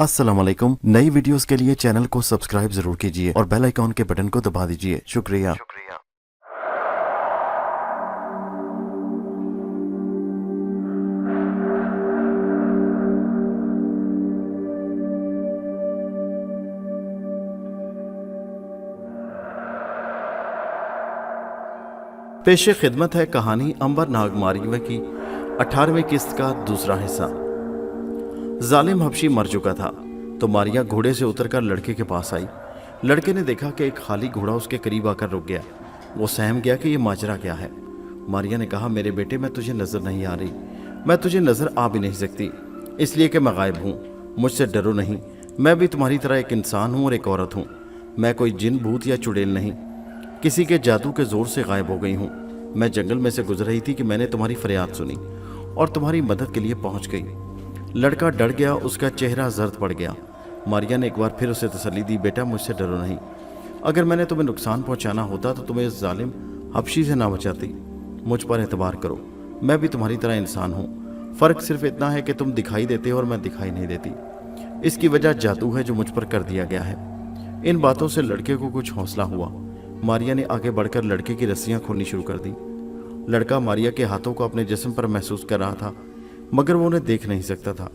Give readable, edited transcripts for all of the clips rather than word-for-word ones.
अस्सलाम वालेकुम। नई वीडियोस के लिए चैनल को सब्सक्राइब जरूर कीजिए और बेल आइकॉन के बटन को दबा दीजिए। शुक्रिया। पेशे खिदमत है कहानी अंबर नागमारीवा की 18वीं किस्त का दूसरा हिस्सा। जालिम हबशी मर चुका था तो मारिया घोड़े से उतरकर लड़के के पास आई। लड़के ने देखा कि एक खाली घोड़ा उसके करीब आकर रुक गया। वो सहम गया कि ये माजरा क्या है। मारिया ने कहा, मेरे बेटे, मैं तुझे नजर नहीं आ रही, मैं तुझे नजर आ भी नहीं सकती, इसलिए कि मैं गायब हूँ। मुझसे डरो नहीं, मैं भी तुम्हारी तरह एक इंसान हूँ और एक औरत हूँ। मैं कोई जिन भूत या चुड़ैल नहीं, किसी के जादू के जोर से गायब हो गई हूँ। मैं जंगल में से गुजर रही थी कि मैंने तुम्हारी फरियाद सुनी और तुम्हारी मदद के लिए पहुंच गई। लड़का डर गया, उसका चेहरा जर्द पड़ गया। मारिया ने एक बार फिर उसे तसल्ली दी, बेटा मुझसे डरो नहीं। अगर मैंने तुम्हें नुकसान पहुंचाना होता तो तुम्हें इस जालिम हबशी से ना बचाती। मुझ पर एतबार करो, मैं भी तुम्हारी तरह इंसान हूँ। फ़र्क सिर्फ इतना है कि तुम दिखाई देते हो और मैं दिखाई नहीं देती। इसकी वजह जादू है जो मुझ पर कर दिया गया है। इन बातों से लड़के को कुछ हौसला हुआ। मारिया ने आगे बढ़कर लड़के की रस्सियां खोलनी शुरू कर दी। लड़का मारिया के हाथों को अपने जिस्म पर महसूस कर रहा था, मगर वो उन्हें देख नहीं सकता था।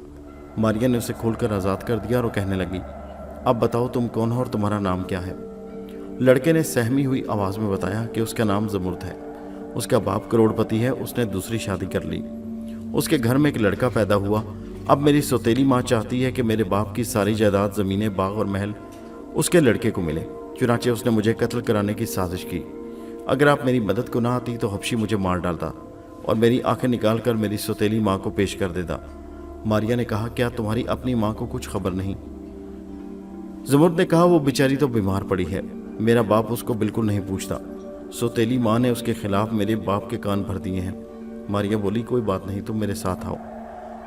मारिया ने उसे खोलकर आज़ाद कर दिया और वो कहने लगी, अब बताओ तुम कौन हो और तुम्हारा नाम क्या है। लड़के ने सहमी हुई आवाज़ में बताया कि उसका नाम ज़मुर्द है। उसका बाप करोड़पति है, उसने दूसरी शादी कर ली। उसके घर में एक लड़का पैदा हुआ। अब मेरी सौतेली माँ चाहती है कि मेरे बाप की सारी जायदाद, ज़मीनें, बाग और महल उसके लड़के को मिले। चुनाचे उसने मुझे कत्ल कराने की साजिश की। अगर आप मेरी मदद को ना आती तो हबशी मुझे मार डालता और मेरी आंखें निकाल कर मेरी सौतेली माँ को पेश कर देता। मारिया ने कहा, क्या तुम्हारी अपनी माँ को कुछ खबर नहीं? ज़मुर्द ने कहा, वो बेचारी तो बीमार पड़ी है, मेरा बाप उसको बिल्कुल नहीं पूछता। सौतेली माँ ने उसके खिलाफ मेरे बाप के कान भर दिए हैं। मारिया बोली, कोई बात नहीं, तुम मेरे साथ आओ,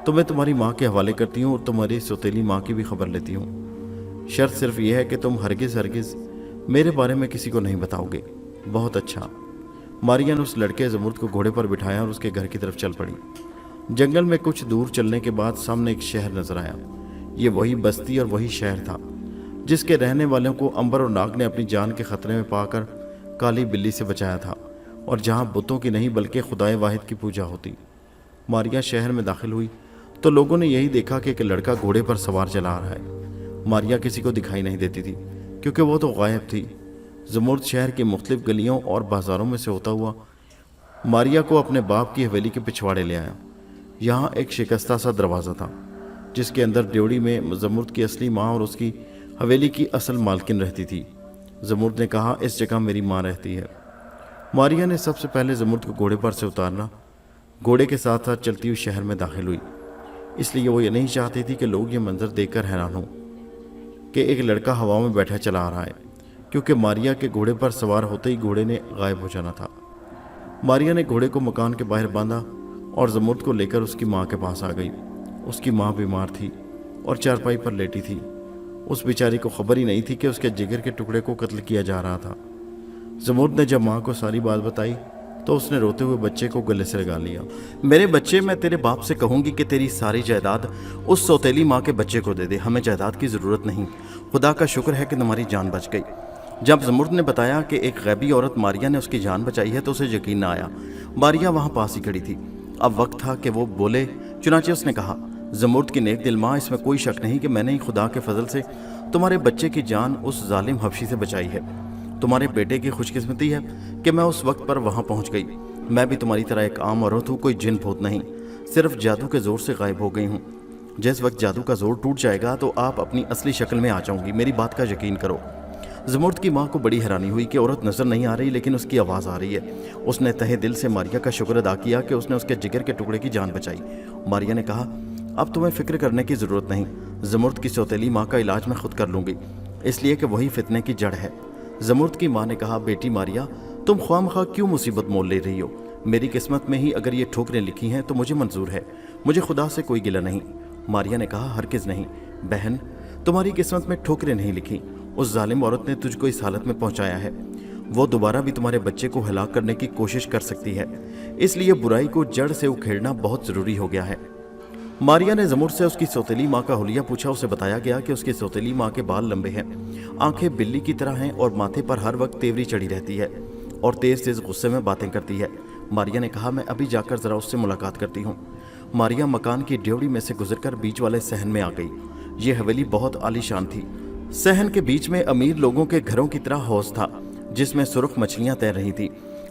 तो मैं तुम्हारी माँ के हवाले करती हूँ और तुम्हारी सौतेली माँ की भी खबर लेती हूँ। शर्त सिर्फ यह है कि तुम हरगिज़ मेरे बारे में किसी को नहीं बताओगे। बहुत अच्छा। मारिया ने उस लड़के ज़मुर्द को घोड़े पर बिठाया और उसके घर की तरफ चल पड़ी। जंगल में कुछ दूर चलने के बाद सामने एक शहर नजर आया। ये वही बस्ती और वही शहर था जिसके रहने वालों को अंबर और नाग ने अपनी जान के खतरे में पाकर काली बिल्ली से बचाया था, और जहाँ बुतों की नहीं बल्कि खुदाए वाहिद की पूजा होती। मारिया शहर में दाखिल हुई तो लोगों ने यही देखा कि एक लड़का घोड़े पर सवार चला आ रहा है। मारिया किसी को दिखाई नहीं देती थी क्योंकि वो तो गायब थी। ज़मुर्द शहर की मुख्तलिफ गलियों और बाज़ारों में से होता हुआ मारिया को अपने बाप की हवेली के पिछवाड़े ले आया। यहाँ एक शिकस्ता सा दरवाज़ा था जिसके अंदर ड्योढ़ी में ज़मुर्द की असली माँ और उसकी हवेली की असल मालकिन रहती थी। ज़मुर्द ने कहा, इस जगह मेरी माँ रहती है। मारिया ने सबसे पहले ज़मुर्द को घोड़े पर से उतारना, घोड़े के साथ साथ चलती हुई शहर में दाखिल हुई। इसलिए वो ये नहीं चाहती थी कि लोग ये मंजर देखकर हैरान हों कि एक लड़का हवा में बैठा चला आ रहा है, क्योंकि मारिया के घोड़े पर सवार होते ही घोड़े ने गायब हो जाना था। मारिया ने घोड़े को मकान के बाहर बांधा और ज़मुर्द को लेकर उसकी माँ के पास आ गई। उसकी माँ बीमार थी और चारपाई पर लेटी थी। उस बेचारी को खबर ही नहीं थी कि उसके जिगर के टुकड़े को कत्ल किया जा रहा था। ज़मुर्द ने जब माँ को सारी बात बताई तो उसने रोते हुए बच्चे को गले से लगा लिया। मेरे बच्चे, मैं तेरे बाप से कहूँगी कि तेरी सारी जायदाद उस सौतेली माँ के बच्चे को दे दे। हमें जायदाद की ज़रूरत नहीं, खुदा का शुक्र है कि तुम्हारी जान बच गई। जब ज़मुर्द ने बताया कि एक गैबी औरत मारिया ने उसकी जान बचाई है तो उसे यकीन ना आया। मारिया वहाँ पास ही खड़ी थी। अब वक्त था कि वो बोले। चुनाचे उसने कहा, ज़मुर्द की नेक दिल माँ, इसमें कोई शक नहीं कि मैंने ही खुदा के फजल से तुम्हारे बच्चे की जान उस जालिम हबशी से बचाई है। तुम्हारे बेटे की खुशकिस्मती है कि मैं उस वक्त पर वहाँ पहुँच गई। मैं भी तुम्हारी तरह एक आम औरत हूँ, कोई जिन भूत नहीं, सिर्फ जादू के ज़ोर से गायब हो गई हूँ। जिस वक्त जादू का जोर टूट जाएगा तो आप अपनी असली शक्ल में आ जाऊँगी, मेरी बात का यकीन करो। ज़मुर्द की माँ को बड़ी हैरानी हुई कि औरत नज़र नहीं आ रही लेकिन उसकी आवाज़ आ रही है। उसने तहे दिल से मारिया का शुक्र अदा किया कि उसने उसके जिगर के टुकड़े की जान बचाई। मारिया ने कहा, अब तुम्हें फ़िक्र करने की ज़रूरत नहीं, ज़मुर्द की सौतेली माँ का इलाज मैं खुद कर लूँगी, इसलिए कि वही फितने की जड़ है। ज़मुर्द की माँ ने कहा, बेटी मारिया, तुम ख्वामख्वाह क्यों मुसीबत मोल ले रही हो? मेरी किस्मत में ही अगर ये ठोकरें लिखी हैं तो मुझे मंजूर है, मुझे खुदा से कोई गिला नहीं। मारिया ने कहा, हरगिज़ नहीं बहन, तुम्हारी किस्मत में ठोकरें नहीं लिखी। उस जालिम औरत ने तुझको इस हालत में पहुंचाया है। वो दोबारा भी तुम्हारे बच्चे को हलाक करने की कोशिश कर सकती है, इसलिए बुराई को जड़ से उखेड़ना बहुत ज़रूरी हो गया है। मारिया ने जमुर से उसकी सौतेली माँ का हुलिया पूछा। उसे बताया गया कि उसकी सौतेली माँ के बाल लंबे हैं, आंखें बिल्ली की तरह हैं और माथे पर हर वक्त तेवरी चढ़ी रहती है और तेज तेज गुस्से में बातें करती है। मारिया ने कहा, मैं अभी जाकर जरा उससे मुलाकात करती हूँ। मारिया मकान की ड्योढ़ी में से गुजरकर बीच वाले सहन में आ गई। ये हवेली बहुत आलीशान थी। सहन के बीच में अमीर लोगों के घरों की तरह हौज था, जिसमें सुर्ख मछलियां तैर रही थी।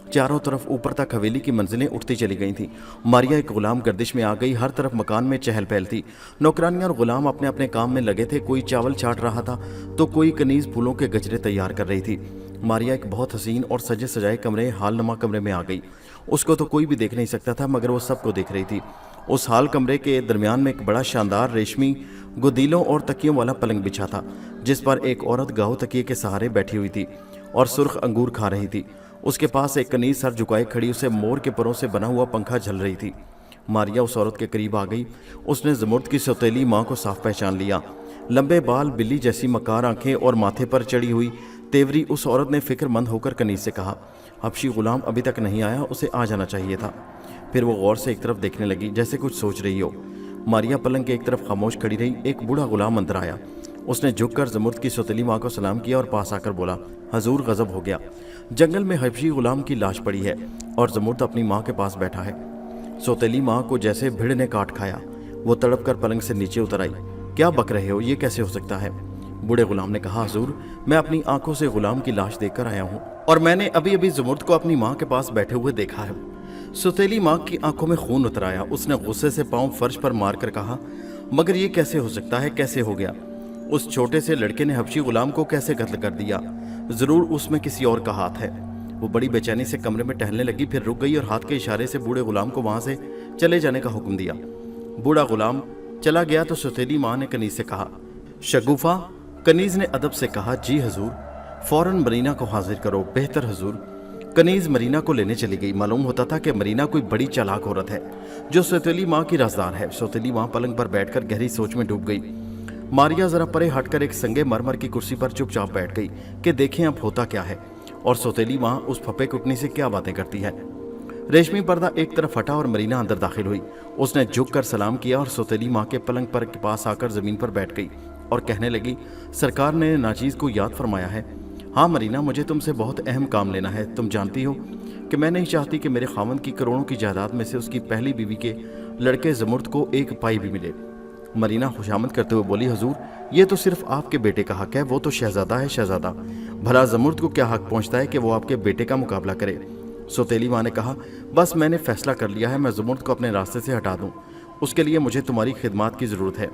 चारों तरफ ऊपर तक हवेली की मंजिलें उठती चली गई थी। मारिया एक गुलाम गर्दिश में आ गई। हर तरफ मकान में चहल पहल थी। नौकरानियां और गुलाम अपने अपने काम में लगे थे। कोई चावल छाट रहा था तो कोई कनीज फूलों के गजरे तैयार कर रही थी। मारिया एक बहुत हसीन और सजे सजाए कमरे, हालनुमा कमरे में आ गई। उसको तो कोई भी देख नहीं सकता था, मगर वो सबको देख रही थी। उस हाल कमरे के दरमियान में एक बड़ा शानदार रेशमी गुदीलों और तकियों वाला पलंग बिछा था, जिस पर एक औरत गाहो तकिए के सहारे बैठी हुई थी और सुर्ख अंगूर खा रही थी। उसके पास एक कनीज सर झुकाए खड़ी उसे मोर के परों से बना हुआ पंखा झल रही थी। मारिया उस औरत के करीब आ गई। उसने जमुर्द की सौतेली माँ को साफ पहचान लिया। लंबे बाल, बिल्ली जैसी मकार आंखें और माथे पर चढ़ी हुई तेवरी। उस औरत ने फिक्रमंद होकर कनीज से कहा, हबशी गुलाम अभी तक नहीं आया, उसे आ जाना चाहिए था। फिर वो गौर से एक तरफ देखने लगी, जैसे कुछ सोच रही हो। मारिया पलंग के एक तरफ खामोश खड़ी रही। एक बूढ़ा गुलाम अंदर आया। उसने झुककर जमुर्द की सौतेली माँ को सलाम किया और पास आकर बोला, हजूर गजब हो गया, जंगल में हबशी गुलाम की लाश पड़ी है और जमुर्द अपनी माँ के पास बैठा है। सौतेली माँ को जैसे भीड़ ने काट खाया। वो तड़प कर पलंग से नीचे उतर आई। क्या बक रहे हो, ये कैसे हो सकता है? बूढ़े गुलाम ने कहा, हजूर मैं अपनी आंखों से गुलाम की लाश देखकर आया हूँ और मैंने अभी अभी जमुर्द को अपनी माँ के पास बैठे हुए देखा है। सौतेली माँ की आंखों में खून उतर आया। उसने गुस्से से पांव फर्श पर मारकर कहा, मगर ये कैसे हो सकता है, कैसे हो गया? उस छोटे से लड़के ने हबशी गुलाम को कैसे कत्ल कर दिया? जरूर उसमें किसी और का हाथ है। वो बड़ी बेचैनी से कमरे में टहलने लगी, फिर रुक गई और हाथ के इशारे से बूढ़े गुलाम को वहां से चले जाने का हुक्म दिया। बूढ़ा गुलाम चला गया तो सौतेली माँ ने कनीज से कहा, शगुफा। कनीज ने अदब से कहा, जी हजूर। फौरन मरीना को हाजिर करो। बेहतर हजूर। कनीज मरीना को लेने चली गई। मालूम होता था कि मरीना कोई बड़ी चालाक औरत है जो सौतेली माँ की राजदार है। सौतेली माँ पलंग पर बैठकर गहरी सोच में डूब गई। मारिया जरा परे हटकर एक संगे मरमर की कुर्सी पर चुपचाप बैठ गई कि देखें अब होता क्या है और सौतेली माँ उस फपे कुटनी से क्या बातें करती है। रेशमी पर्दा एक तरफ हटा और मरीना अंदर दाखिल हुई। उसने झुककर सलाम किया और सौतेली माँ के पलंग पर के पास आकर जमीन पर बैठ गई और कहने लगी, सरकार ने नाचीज को याद फरमाया है। हाँ मरीना, मुझे तुमसे बहुत अहम काम लेना है। तुम जानती हो कि मैं नहीं चाहती कि मेरे खावंद की करोड़ों की जायदाद में से उसकी पहली बीवी के लड़के जमुर्द को एक पाई भी मिले। मरीना खुशामद करते हुए बोली, हजूर ये तो सिर्फ आपके बेटे का हक है, वो तो शहजादा है, शहजादा। भला जमुर्द को क्या हक पहुंचता है कि वो आपके बेटे का मुकाबला करे? सौतेली माँ ने कहा, बस मैंने फैसला कर लिया है, मैं जमुर्द को अपने रास्ते से हटा दूं। उसके लिए मुझे तुम्हारी खिदमत की ज़रूरत है।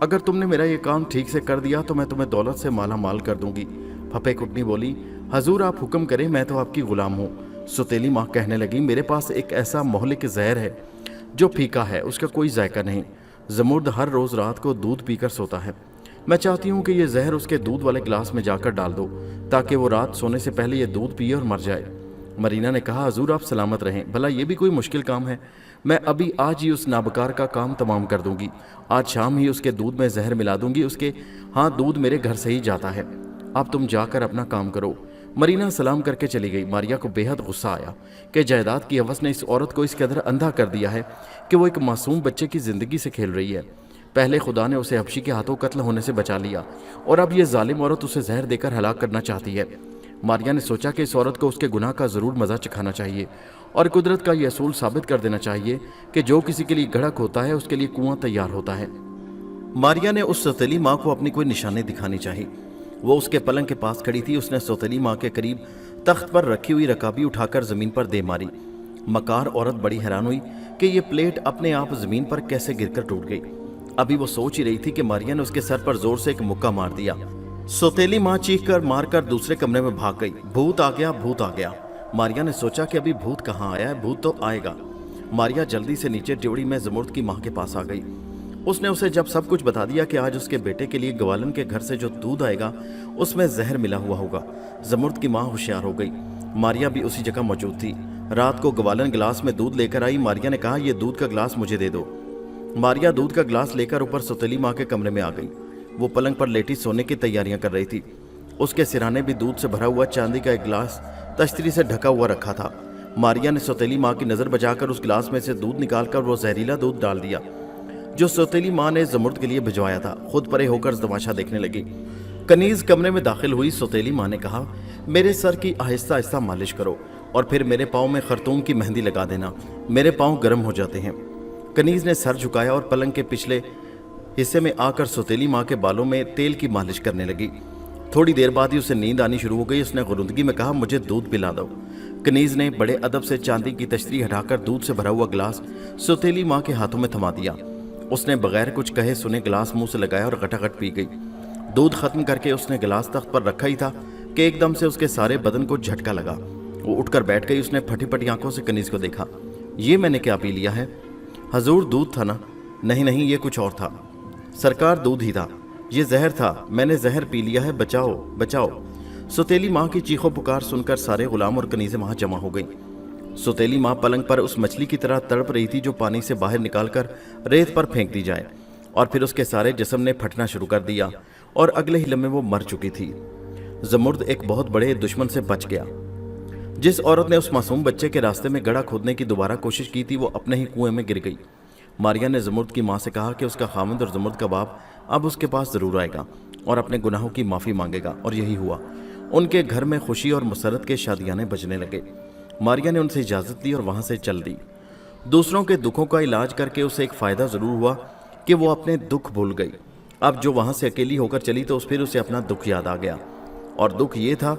अगर तुमने मेरा ये काम ठीक से कर दिया तो मैं तुम्हें दौलत से माला माल कर दूंगी। फपे कुटनी बोली, हजूर आप हुक्म करें, मैं तो आपकी गुलाम हूँ। सौतेली माँ कहने लगी, मेरे पास एक ऐसा मोहलिक जहर है जो फीका है, उसका कोई जायका नहीं। जमुर्द हर रोज़ रात को दूध पीकर सोता है। मैं चाहती हूँ कि ये जहर उसके दूध वाले गिलास में जाकर डाल दो ताकि वो रात सोने से पहले ये दूध पिए और मर जाए। मरीना ने कहा, हजूर आप सलामत रहें। भला ये भी कोई मुश्किल काम है? मैं अभी आज ही उस नाबकार का काम तमाम कर दूंगी। आज शाम ही उसके दूध में जहर मिला दूंगी। उसके हाँ दूध मेरे घर से ही जाता है। अब तुम जाकर अपना काम करो। मरीना सलाम करके चली गई। मारिया को बेहद गुस्सा आया कि जायदाद की हवस ने इस औरत को इस कदर अंधा कर दिया है कि वो एक मासूम बच्चे की ज़िंदगी से खेल रही है। पहले खुदा ने उसे हबशी के हाथों कत्ल होने से बचा लिया और अब ये जालिम औरत उसे जहर देकर हलाक करना चाहती है। मारिया ने सोचा कि इस औरत को उसके गुनाह का ज़रूर मज़ा चखाना चाहिए और कुदरत का ये असूल साबित कर देना चाहिए कि जो किसी के लिए गढ़क होता है उसके लिए कुआं तैयार होता है। मारिया ने उस सौतेली माँ को अपनी कोई निशानी दिखानी चाहिए। वो उसके पलंग के पास खड़ी थी। उसने सौतेली माँ के करीब तख्त पर रखी हुई रकाबी उठाकर ज़मीन पर दे मारी। मकार औरत बड़ी हैरान हुई कि ये प्लेट अपने आप ज़मीन पर कैसे गिरकर टूट गई। अभी वो सोच ही रही थी कि मारिया ने उसके सर पर जोर से एक मुक्का मार दिया। सौतेली माँ चीख कर मारकर दूसरे कमरे में भाग गई। भूत आ गया, भूत आ गया। मारिया ने सोचा कि अभी भूत कहाँ आया है, भूत तो आएगा। मारिया जल्दी से नीचे ड्योढ़ी में जमुर्द की माँ के पास आ गई। उसने उसे जब सब कुछ बता दिया कि आज उसके बेटे के लिए ग्वालन के घर से जो दूध आएगा उसमें जहर मिला हुआ होगा, जमुर्द की माँ होशियार हो गई। मारिया भी उसी जगह मौजूद थी। रात को ग्वालन गिलास में दूध लेकर आई। मारिया ने कहा, यह दूध का गिलास मुझे दे दो। मारिया दूध का गिलास लेकर ऊपर सौतेली माँ के कमरे में आ गई। वो पलंग पर लेटी सोने की तैयारियां कर रही थी। उसके सिराने भी दूध से भरा हुआ चांदी का एक गिलास तश्तरी से ढका हुआ रखा था। मारिया ने सौतेली माँ की नज़र बचाकर उस गिलास में से दूध निकालकर वो जहरीला दूध डाल दिया जो सौतेली माँ ने जमुर्द के लिए भिजवाया था, खुद परे होकर तमाशा देखने लगी। कनीज कमरे में दाखिल हुई। सौतेली माँ ने कहा, मेरे सर की आहिस्ता आहिस्ता मालिश करो और फिर मेरे पाँव में खरतूम की मेहंदी लगा देना, मेरे पाँव गर्म हो जाते हैं। कनीज ने सर झुकाया और पलंग के पिछले हिस्से में आकर सौतेली माँ के बालों में तेल की मालिश करने लगी। थोड़ी देर बाद ही उसे नींद आनी शुरू हो गई। उसने गुरुदगी में कहा, मुझे दूध पिला दो। कनीज ने बड़े अदब से चांदी की तश्तरी हटाकर दूध से भरा हुआ गिलास सौतेली माँ के हाथों में थमा दिया। उसने बगैर कुछ कहे सुने गिलास मुंह से लगाया और गटागट पी गई। दूध खत्म करके उसने गिलास तख्त पर रखा ही था कि एकदम से उसके सारे बदन को झटका लगा। वो उठकर बैठ गई। उसने फटी फटी आंखों से कनीज को देखा। ये मैंने क्या पी लिया है? हजूर, दूध था ना? नहीं नहीं, ये कुछ और था। सरकार, दूध ही था। ये जहर था, मैंने जहर पी लिया है, बचाओ बचाओ। सौतेली माँ की चीखों पुकार सुनकर सारे गुलाम और कनीजें वहां जमा हो गई। सौतेली माँ पलंग पर उस मछली की तरह तड़प रही थी जो पानी से बाहर निकालकर रेत पर फेंक दी जाए, और फिर उसके सारे जिस्म ने फटना शुरू कर दिया और अगले ही लम्हे वो मर चुकी थी। जमुर्द एक बहुत बड़े दुश्मन से बच गया। जिस औरत ने उस मासूम बच्चे के रास्ते में गड्ढा खोदने की दोबारा कोशिश की थी, वो अपने ही कुएं में गिर गई। मारिया ने जमुर्द की माँ से कहा कि उसका खामिद और जमुर्द का बाप अब उसके पास जरूर आएगा और अपने गुनाहों की माफ़ी मांगेगा, और यही हुआ। उनके घर में खुशी और मुसरत के शादियाने बजने लगे। मारिया ने उनसे इजाज़त ली और वहाँ से चल दी। दूसरों के दुखों का इलाज करके उसे एक फ़ायदा ज़रूर हुआ कि वो अपने दुख भूल गई। अब जो वहाँ से अकेली होकर चली तो फिर उसे अपना दुख याद आ गया, और दुख ये था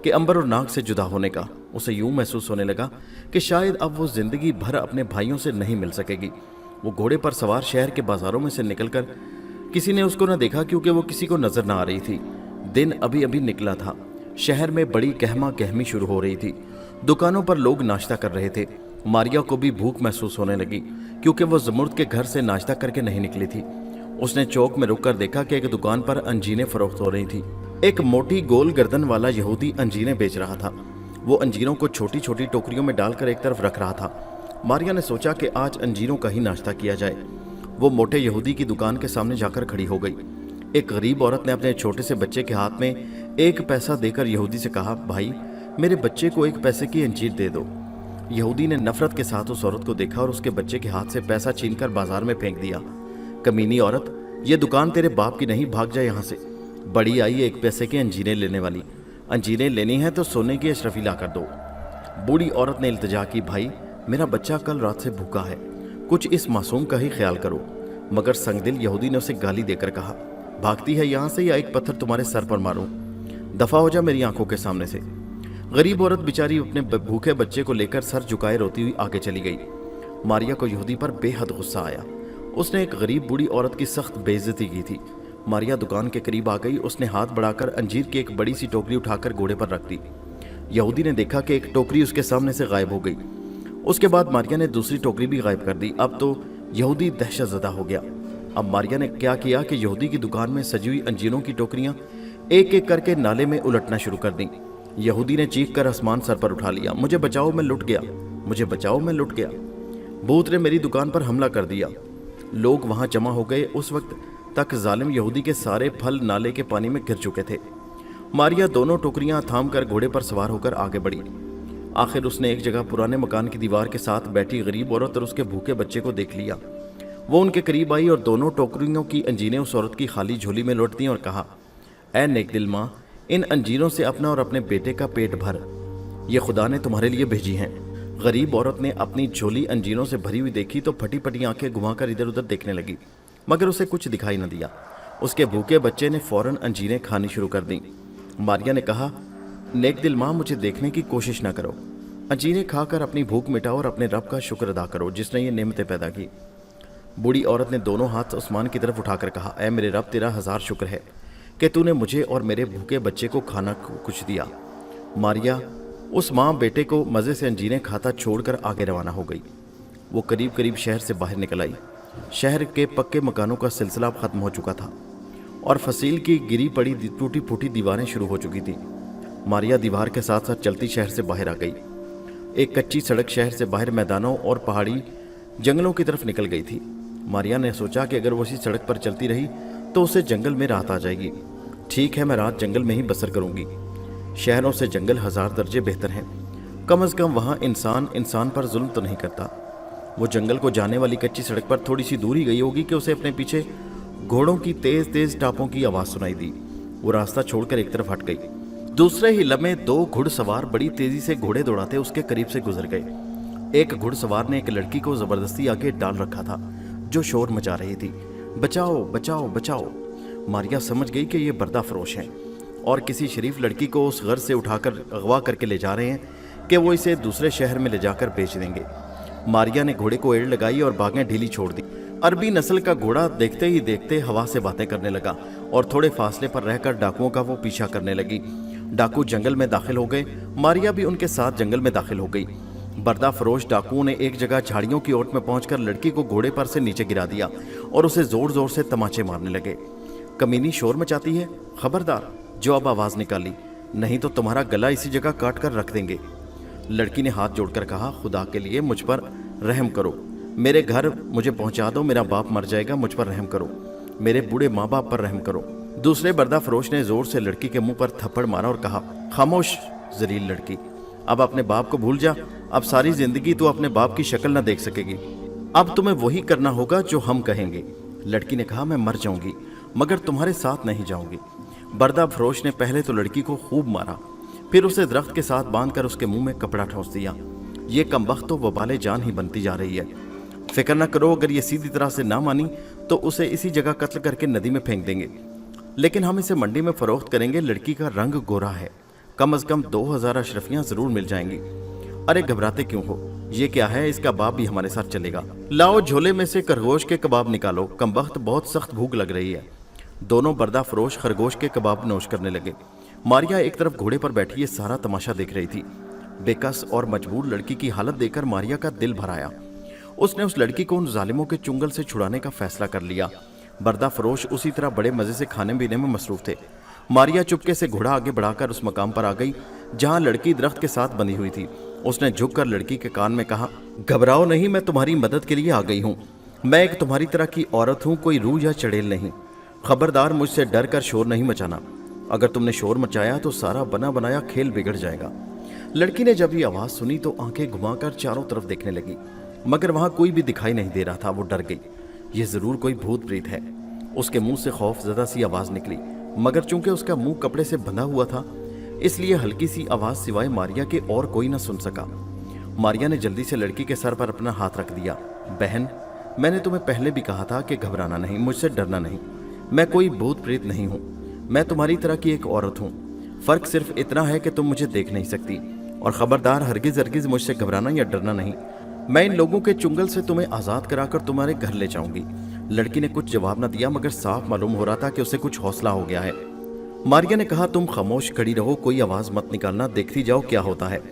कि अंबर और नाग से जुदा होने का। उसे यूं महसूस होने लगा कि शायद अब वो ज़िंदगी भर अपने भाइयों से नहीं मिल सकेगी। वो घोड़े पर सवार शहर के बाज़ारों में से निकलकर किसी ने उसको न देखा, क्योंकि वो किसी को नज़र न आ रही थी। दिन अभी अभी निकला था। शहर में बड़ी गहमा गहमी शुरू हो रही थी। दुकानों पर लोग नाश्ता कर रहे थे। मारिया को भी भूख महसूस होने लगी, क्योंकि वो जमुर्द के घर से नाश्ता करके नहीं निकली थी। उसने चौक में रुककर देखा कि एक दुकान पर अंजीरें फरोख्त हो रही थी। एक मोटी गोल गर्दन वाला यहूदी अंजीरें बेच रहा था। वो अंजीरों को छोटी छोटी टोकरियों में डालकर एक तरफ रख रहा था। मारिया ने सोचा कि आज अंजीरों का ही नाश्ता किया जाए। वो मोटे यहूदी की दुकान के सामने जाकर खड़ी हो गई। एक गरीब औरत ने अपने छोटे से बच्चे के हाथ में 1 पैसा देकर यहूदी से कहा, भाई, मेरे बच्चे को 1 पैसे की अंजीर दे दो। यहूदी ने नफरत के साथ उस औरत को देखा और उसके बच्चे के हाथ से पैसा छीनकर बाजार में फेंक दिया। कमीनी औरत, ये दुकान तेरे बाप की नहीं, भाग जा यहाँ से। बड़ी आई 1 पैसे की अंजीरें लेने वाली। अंजीरें लेनी है तो सोने की अशरफी ला कर दो। बूढ़ी औरत ने इल्तिजा की, भाई, मेरा बच्चा कल रात से भूखा है, कुछ इस मासूम का ही ख्याल करो। मगर संगदिल यहूदी ने उसे गाली देकर कहा, भागती है यहाँ से या एक पत्थर तुम्हारे सर पर मारूं? दफा हो जा मेरी आंखों के सामने से। गरीब औरत बेचारी अपने भूखे बच्चे को लेकर सर झुकाए रोती हुई आगे चली गई। मारिया को यहूदी पर बेहद गुस्सा आया। उसने एक गरीब बूढ़ी औरत की सख्त बेइज्जती की थी। मारिया दुकान के करीब आ गई। उसने हाथ बढ़ाकर अंजीर की एक बड़ी सी टोकरी उठाकर घोड़े पर रख दी। यहूदी ने देखा कि एक टोकरी उसके सामने से गायब हो गई। उसके बाद मारिया ने दूसरी टोकरी भी गायब कर दी। अब तो यहूदी दहशतज़दा हो गया। अब मारिया ने क्या किया कि यहूदी की दुकान में सजी हुई अंजीरों की टोकरियां एक एक करके नाले में उलटना शुरू कर दी। यहूदी ने चीख कर आसमान सर पर उठा लिया, मुझे बचाओ, मैं लुट गया, मुझे बचाओ, मैं लुट गया। भूत ने मेरी दुकान पर हमला कर दिया। लोग वहां जमा हो गए। उस वक्त तक जालिम यहूदी के सारे फल नाले के पानी में गिर चुके थे। मारिया दोनों टोकरियां थाम कर घोड़े पर सवार होकर आगे बढ़ी। आखिर उसने एक जगह पुराने मकान की दीवार के साथ बैठी गरीब औरत और उसके भूखे बच्चे को देख लिया। वो उनके करीब आई और दोनों टोकरियों की अंजीरें उस औरत की खाली झोली में लौट दी और कहा, ऐ नेक दिल माँ, इन अंजीरों से अपना और अपने बेटे का पेट भर, ये खुदा ने तुम्हारे लिए भेजी हैं। गरीब औरत ने अपनी झोली अंजीरों से भरी हुई देखी तो फटी फटी आंखें घुमाकर इधर उधर देखने लगी, मगर उसे कुछ दिखाई न दिया। उसके भूखे बच्चे ने फौरन अंजीरें खानी शुरू कर दी। मारिया ने कहा, नेक दिल माँ, मुझे देखने की कोशिश न करो, अंजीरें खाकर अपनी भूख मिटाओ और अपने रब का शुक्र अदा करो जिसने ये नेमतें पैदा की। बूढ़ी औरत ने दोनों हाथ आसमान की तरफ उठाकर कहा, ऐ मेरे रब, तेरा 1000 शुक्र है कि तूने मुझे और मेरे भूखे बच्चे को खाना कुछ दिया। मारिया उस माँ बेटे को मज़े से अंजीरें खाता छोड़कर आगे रवाना हो गई। वो करीब करीब शहर से बाहर निकल आई। शहर के पक्के मकानों का सिलसिला अब ख़त्म हो चुका था और फसील की गिरी पड़ी टूटी फूटी दीवारें शुरू हो चुकी थी। मारिया दीवार के साथ साथ चलती शहर से बाहर आ गई। एक कच्ची सड़क शहर से बाहर मैदानों और पहाड़ी जंगलों की तरफ निकल गई थी। मारिया ने सोचा कि अगर वो इसी सड़क पर चलती रही तो उसे जंगल में राहत आ जाएगी। ठीक है, मैं रात जंगल में ही बसर करूंगी। शहरों से जंगल 1000 दर्जे बेहतर हैं। कम अज़ कम वहाँ इंसान पर जुल्म तो नहीं करता। वो जंगल को जाने वाली कच्ची सड़क पर थोड़ी सी दूर ही गई होगी कि उसे अपने पीछे घोड़ों की तेज तेज टापों की आवाज सुनाई दी। वो रास्ता छोड़कर एक तरफ हट गई। दूसरे ही लम्हे दो घुड़सवार बड़ी तेजी से घोड़े दौड़ाते उसके करीब से गुजर गए। एक घुड़सवार ने एक लड़की को जबरदस्ती आगे डाल रखा था जो शोर मचा रही थी, बचाओ बचाओ बचाओ। मारिया समझ गई कि ये बर्दा फरोश हैं और किसी शरीफ लड़की को उस घर से उठाकर अगवा करके ले जा रहे हैं कि वो इसे दूसरे शहर में ले जाकर बेच देंगे। मारिया ने घोड़े को एड़ लगाई और बागें ढीली छोड़ दी। अरबी नस्ल का घोड़ा देखते ही देखते हवा से बातें करने लगा और थोड़े फासले पर रहकर डाकुओं का वो पीछा करने लगी। डाकू जंगल में दाखिल हो गए। मारिया भी उनके साथ जंगल में दाखिल हो गई। बर्दा फरोश डाकुओं ने एक जगह झाड़ियों की ओट में पहुंचकर लड़की को घोड़े पर से नीचे गिरा दिया और उसे जोर जोर से तमाचे मारने लगे। कमीनी शोर मचाती है, खबरदार, जो अब आवाज निकाली, नहीं तो तुम्हारा गला इसी जगह काट कर रख देंगे। लड़की ने हाथ जोड़कर कहा, खुदा के लिए मुझ पर रहम करो, मेरे घर मुझे पहुंचा दो, मेरा बाप मर जाएगा, मुझ पर रहम करो, मेरे बूढ़े माँ बाप पर रहम करो। दूसरे बर्दा फरोश ने जोर से लड़की के मुंह पर थप्पड़ मारा और कहा, खामोश जलील लड़की, अब अपने बाप को भूल जा। अब सारी जिंदगी तू अपने बाप की शक्ल न देख सकेगी। अब तुम्हें वही करना होगा जो हम कहेंगे। लड़की ने कहा, मैं मर जाऊंगी मगर तुम्हारे साथ नहीं जाऊंगी। बर्दा फरोश ने पहले तो लड़की को खूब मारा, फिर उसे दरख्त के साथ बांधकर उसके मुंह में कपड़ा ठोंस दिया। ये कमबख्त तो वबाले जान ही बनती जा रही है। फिक्र न करो, अगर ये सीधी तरह से ना मानी तो उसे इसी जगह कत्ल करके नदी में फेंक देंगे, लेकिन हम इसे मंडी में फरोख्त करेंगे। लड़की का रंग गोरा है, कम से कम 2000 अशरफियां जरूर मिल जाएंगी। अरे घबराते क्यों हो, ये क्या है, इसका बाप भी हमारे साथ चलेगा। लाओ झोले में से खरगोश के कबाब निकालो, कमबख्त बहुत सख्त भूख लग रही है। दोनों बर्दा फरोश खरगोश के कबाब नोश करने लगे। मारिया एक तरफ घोड़े पर बैठी ये सारा तमाशा देख रही थी। बेकस और मजबूर लड़की की हालत देखकर मारिया का दिल भर आया। उसने उस लड़की को उन जालिमों के चुंगल से छुड़ाने का फैसला कर लिया। बर्दा फरोश उसी तरह बड़े मजे से खाने पीने में मसरूफ थे। मारिया चुपके से घोड़ा आगे बढ़ाकर उस मकाम पर आ गई जहां लड़की दरख्त के साथ बंधी हुई थी। उसने झुककर लड़की के कान में कहा, घबराओ नहीं, मैं तुम्हारी मदद के लिए आ गई हूँ। मैं एक तुम्हारी तरह की औरत हूँ, कोई रूह या चड़ेल नहीं। खबरदार, मुझसे डर कर शोर नहीं मचाना। अगर तुमने शोर मचाया तो सारा बना बनाया खेल बिगड़ जाएगा। लड़की ने जब ये आवाज सुनी तो आंखें घुमाकर चारों तरफ देखने लगी, मगर वहां कोई भी दिखाई नहीं दे रहा था। वो डर गई, ये जरूर कोई भूत प्रेत है। उसके मुंह से खौफ ज़दा सी आवाज निकली, मगर चूंकि उसका मुंह कपड़े से बंधा हुआ था इसलिए हल्की सी आवाज सिवाय मारिया के और कोई ना सुन सका। मारिया ने जल्दी से लड़की के सर पर अपना हाथ रख दिया। बहन, मैंने तुम्हें पहले भी कहा था कि घबराना नहीं, मुझसे डरना नहीं। मैं कोई भूत प्रेत नहीं हूँ, मैं तुम्हारी तरह की एक औरत हूँ। फर्क सिर्फ इतना है कि तुम मुझे देख नहीं सकती। और खबरदार, हरगिज हरगिज मुझसे घबराना या डरना नहीं। मैं इन लोगों के चुंगल से तुम्हें आज़ाद कराकर तुम्हारे घर ले जाऊंगी। लड़की ने कुछ जवाब न दिया, मगर साफ मालूम हो रहा था कि उसे कुछ हौसला हो गया है। मारिया ने कहा, तुम खामोश खड़ी रहो, कोई आवाज मत निकालना, देखती जाओ क्या होता है।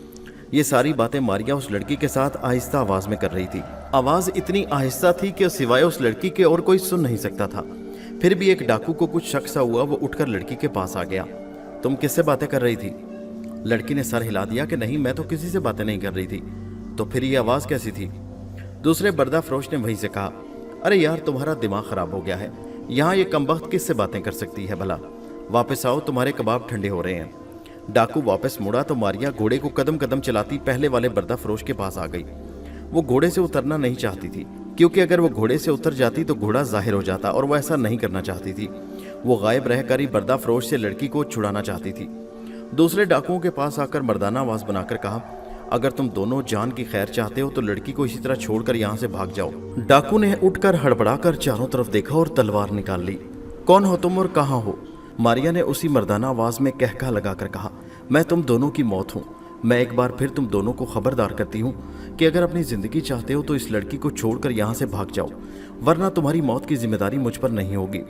ये सारी बातें मारिया उस लड़की के साथ आहिस्ता आवाज में कर रही थी। आवाज इतनी आहिस्ता थी कि सिवाय उस लड़की के और कोई सुन नहीं सकता था। फिर भी एक डाकू को कुछ शक सा हुआ। वो उठकर लड़की के पास आ गया। तुम किससे बातें कर रही थी? लड़की ने सर हिला दिया कि नहीं, मैं तो किसी से बातें नहीं कर रही थी। तो फिर ये आवाज कैसी थी? दूसरे बर्दा फरोश ने वहीं से कहा, अरे यार, तुम्हारा दिमाग खराब हो गया है। यहाँ ये कमबख्त किससे बातें कर सकती है भला? वापस आओ, तुम्हारे कबाब ठंडे हो रहे हैं। डाकू वापस मुड़ा तो मारिया घोड़े को कदम कदम चलाती पहले वाले बर्दा फरोश के पास आ गई। वो घोड़े से उतरना नहीं चाहती थी, क्योंकि अगर वो घोड़े से उतर जाती तो घोड़ा जाहिर हो जाता, और वो ऐसा नहीं करना चाहती थी। वो गायब रहकर ही बर्दा फरोश से लड़की को छुड़ाना चाहती थी। दूसरे डाकुओं के पास आकर मर्दाना आवाज बनाकर कहा, अगर तुम दोनों जान की खैर चाहते हो तो लड़की को इसी तरह छोड़कर यहाँ से भाग जाओ। डाकू ने उठकर हड़बड़ाकर चारों तरफ देखा और तलवार निकाल ली। कौन हो तुम और कहाँ हो? मारिया ने उसी मर्दाना आवाज में कहका लगाकर कहा, मैं तुम दोनों की मौत हूँ। मैं एक बार फिर तुम दोनों को खबरदार करती हूँ कि अगर अपनी जिंदगी चाहते हो तो इस लड़की को छोड़कर यहाँ से भाग जाओ, वरना तुम्हारी मौत की जिम्मेदारी मुझ पर नहीं होगी।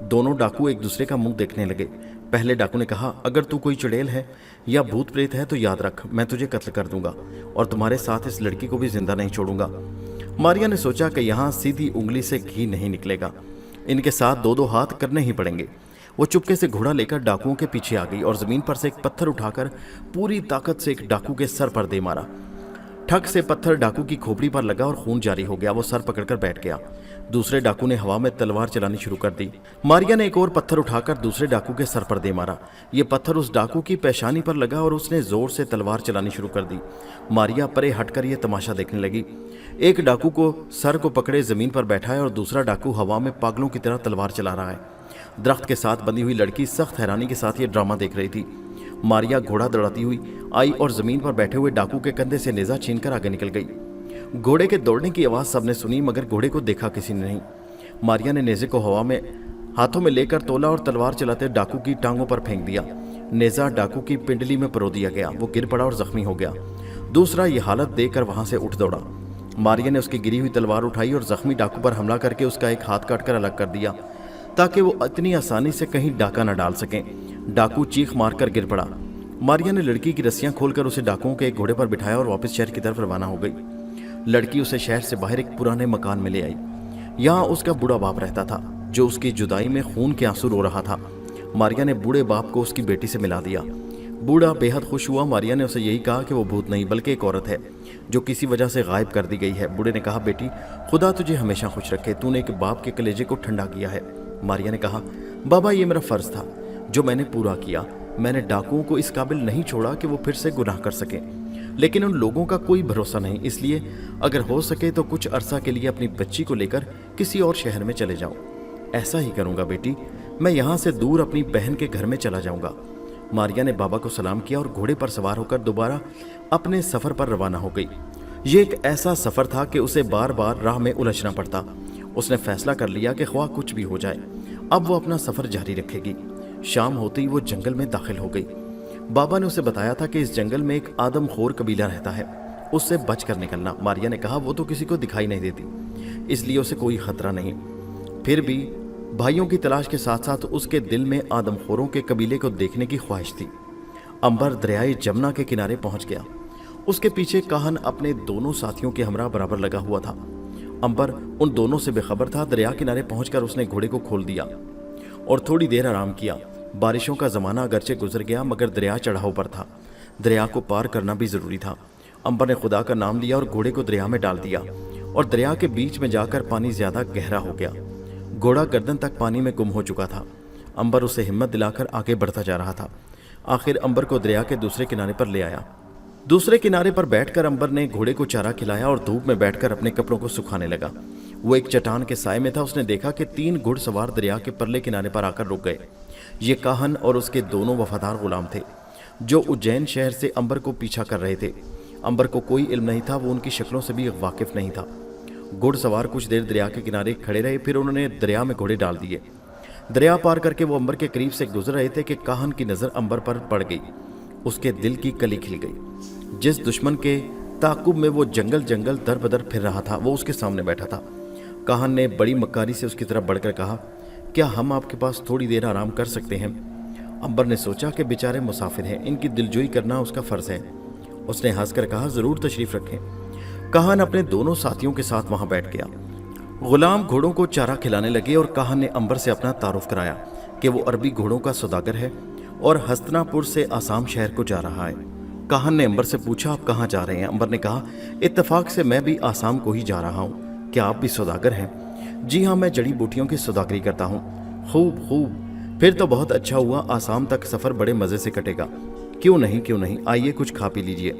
दोनों डाकू एक दूसरे का मुंह देखने लगे। पहले डाकू ने कहा, अगर तू कोई चुड़ैल है या भूत प्रेत है तो याद रख, मैं तुझे कत्ल कर दूंगा और तुम्हारे साथ इस लड़की को भी जिंदा नहीं छोड़ूंगा। मारिया ने सोचा कि यहाँ सीधी उंगली से घी नहीं निकलेगा, इनके साथ दो दो हाथ करने ही पड़ेंगे। वो चुपके से घोड़ा लेकर डाकुओं के पीछे आ गई और जमीन पर से एक पत्थर उठाकर पूरी ताकत से एक डाकू के सर पर दे मारा। ठक से पत्थर डाकू की खोपड़ी पर लगा और खून जारी हो गया। वो सर पकड़कर बैठ गया। दूसरे डाकू ने हवा में तलवार चलानी शुरू कर दी। मारिया ने एक और पत्थर उठाकर दूसरे डाकू के सर पर दे मारा। ये पत्थर उस डाकू की पेशानी पर लगा और उसने जोर से तलवार चलानी शुरू कर दी। मारिया परे हटकर यह तमाशा देखने लगी। एक डाकू को सर को पकड़े जमीन पर बैठा है और दूसरा डाकू हवा में पागलों की तरह तलवार चला रहा है। दरख्त के साथ बंधी हुई लड़की सख्त हैरानी के साथ ये ड्रामा देख रही थी। मारिया घोड़ा दौड़ाती हुई आई और जमीन पर बैठे हुए डाकू के कंधे से नेजा छीनकर आगे निकल गई। घोड़े के दौड़ने की आवाज सबने सुनी, मगर घोड़े को देखा किसी ने नहीं। मारिया ने नेजे को हवा में हाथों में लेकर तोला और तलवार चलाते डाकू की टांगों पर फेंक दिया। नेजा डाकू की पिंडली में परो दिया गया। वो गिर पड़ा और जख्मी हो गया। दूसरा ये हालत देखकर वहां से उठ दौड़ा। मारिया ने उसकी गिरी हुई तलवार उठाई और जख्मी डाकू पर हमला करके उसका एक हाथ काटकर अलग कर दिया, ताकि वो इतनी आसानी से कहीं डाका न डाल सकें। डाकू चीख मारकर गिर पड़ा। मारिया ने लड़की की रस्सियां खोलकर उसे डाकुओं के एक घोड़े पर बिठाया और वापस शहर की तरफ रवाना हो गई। लड़की उसे शहर से बाहर एक पुराने मकान में ले आई। यहाँ उसका बूढ़ा बाप रहता था, जो उसकी जुदाई में खून के आंसू रो रहा था। मारिया ने बूढ़े बाप को उसकी बेटी से मिला दिया। बूढ़ा बेहद खुश हुआ। मारिया ने उसे यही कहा कि वो भूत नहीं बल्कि एक औरत है जो किसी वजह से गायब कर दी गई है। बूढ़े ने कहा, बेटी खुदा तुझे हमेशा खुश रखे, तूने एक बाप के कलेजे को ठंडा किया है। मारिया ने कहा, बाबा ये मेरा फर्ज था जो मैंने पूरा किया। मैंने डाकुओं को इस काबिल नहीं छोड़ा कि वो फिर से गुनाह कर सके, लेकिन उन लोगों का कोई भरोसा नहीं, इसलिए अगर हो सके तो कुछ अरसा के लिए अपनी बच्ची को लेकर किसी और शहर में चले जाओ। ऐसा ही करूंगा बेटी, मैं यहाँ से दूर अपनी बहन के घर में चला जाऊंगा। मारिया ने बाबा को सलाम किया और घोड़े पर सवार होकर दोबारा अपने सफर पर रवाना हो गई। ये एक ऐसा सफर था कि उसे बार बार राह में उलझना पड़ता। उसने फैसला कर लिया कि ख्वाह कुछ भी हो जाए, अब वो अपना सफर जारी रखेगी। शाम होते ही वो जंगल में दाखिल हो गई। बाबा ने उसे बताया था कि इस जंगल में एक आदमखोर कबीला रहता है, उससे बच कर निकलना। मारिया ने कहा, वो तो किसी को दिखाई नहीं देती, इसलिए उसे कोई खतरा नहीं। फिर भी भाइयों की तलाश के साथ साथ उसके दिल में आदमखोरों के कबीले को देखने की ख्वाहिश थी। अंबर दरियाई जमुना के किनारे पहुंच गया। उसके पीछे काहन अपने दोनों साथियों के हमरा बराबर लगा हुआ था। अंबर उन दोनों से बेखबर था। दरिया किनारे पहुंचकर उसने घोड़े को खोल दिया और थोड़ी देर आराम किया। बारिशों का जमाना अगरचे गुजर गया, मगर दरिया चढ़ाव पर था। दरिया को पार करना भी जरूरी था। अंबर ने खुदा का नाम लिया और घोड़े को दरिया में डाल दिया और दरिया के बीच में जाकर पानी ज्यादा गहरा हो गया। घोड़ा गर्दन तक पानी में गुम हो चुका था। अंबर उसे हिम्मत दिलाकर आगे बढ़ता जा रहा था। आखिर अंबर को दरिया के दूसरे किनारे पर ले आया। दूसरे किनारे पर बैठकर अंबर ने घोड़े को चारा खिलाया और धूप में बैठकर अपने कपड़ों को सुखाने लगा। वो एक चट्टान के साए में था। उसने देखा कि 3 घुड़सवार दरिया के परले किनारे पर आकर रुक गए। ये काहन और उसके दोनों वफादार गुलाम थे, जो उज्जैन शहर से अंबर को पीछा कर रहे थे। अंबर को कोई इल्म नहीं था, वो उनकी शक्लों से भी वाकिफ नहीं था। घुड़सवार कुछ देर दरिया के किनारे खड़े रहे, फिर उन्होंने दरिया में घोड़े डाल दिए। दरिया पार करके वो अंबर के करीब से गुजर रहे थे कि काहन की नजर अंबर पर पड़ गई। उसके दिल की कली खिल गई। जिस दुश्मन के ताकुब में वो जंगल जंगल दर बदर फिर रहा था, वो उसके सामने बैठा था। काहन ने बड़ी मक्कारी से उसकी तरफ बढ़कर कहा, क्या हम आपके पास थोड़ी देर आराम कर सकते हैं? अंबर ने सोचा कि बेचारे मुसाफिर हैं, इनकी दिलजोई करना उसका फर्ज है। उसने हंसकर कहा, जरूर तशरीफ रखें। काहन अपने दोनों साथियों के साथ वहां बैठ गया। गुलाम घोड़ों को चारा खिलाने लगे और काहन ने अंबर से अपना तारुफ कराया कि वो अरबी घोड़ों का सौदागर है और हस्तनापुर से आसाम शहर को जा रहा है। काहन ने अंबर से पूछा, आप कहाँ जा रहे हैं? अंबर ने कहा, इत्तेफाक से मैं भी आसाम को ही जा रहा हूँ। क्या आप भी सौदागर हैं? जी हाँ, मैं जड़ी बूटियों की सौदागरी करता हूँ। खूब खूब, फिर तो बहुत अच्छा हुआ। आसाम तक सफर बड़े मजे से कटेगा। क्यों नहीं, आइए कुछ खा पी लीजिए।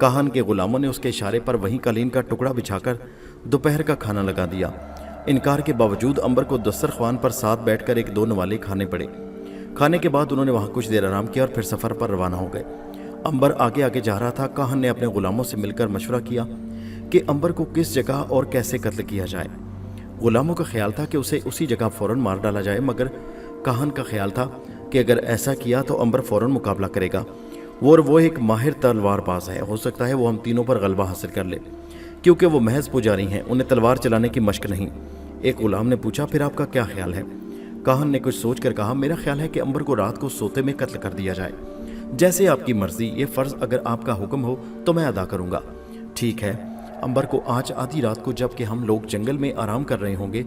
काहन के गुलामों ने उसके इशारे पर वहीं कालीन का टुकड़ा बिछाकर दोपहर का खाना लगा दिया। इनकार के बावजूद अंबर को दस्तरख्वान पर साथ बैठकर 1-2 नवाले खाने पड़े। खाने के बाद उन्होंने वहां कुछ देर आराम किया और फिर सफर पर रवाना हो गए। अंबर आगे आगे जा रहा था। काहन ने अपने गुलामों से मिलकर मशवरा किया कि अंबर को किस जगह और कैसे कत्ल किया जाए। गुलामों का ख्याल था कि उसे उसी जगह फौरन मार डाला जाए, मगर काहन का ख्याल था कि अगर ऐसा किया तो अंबर फौरन मुकाबला करेगा। वो एक माहिर तलवारबाज है, हो सकता है वो हम तीनों पर गलबा हासिल कर ले, क्योंकि वो महज पुजारी हैं, उन्हें तलवार चलाने की मश्क नहीं। एक गुलाम ने पूछा, फिर आपका क्या ख्याल है? काहन ने कुछ सोच कर कहा, मेरा ख्याल है कि अंबर को रात को सोते में कत्ल कर दिया जाए। जैसे आपकी मर्जी, ये फ़र्ज़ अगर आपका हुक्म हो तो मैं अदा करूँगा। ठीक है, अंबर को आज आधी रात को, जबकि हम लोग जंगल में आराम कर रहे होंगे,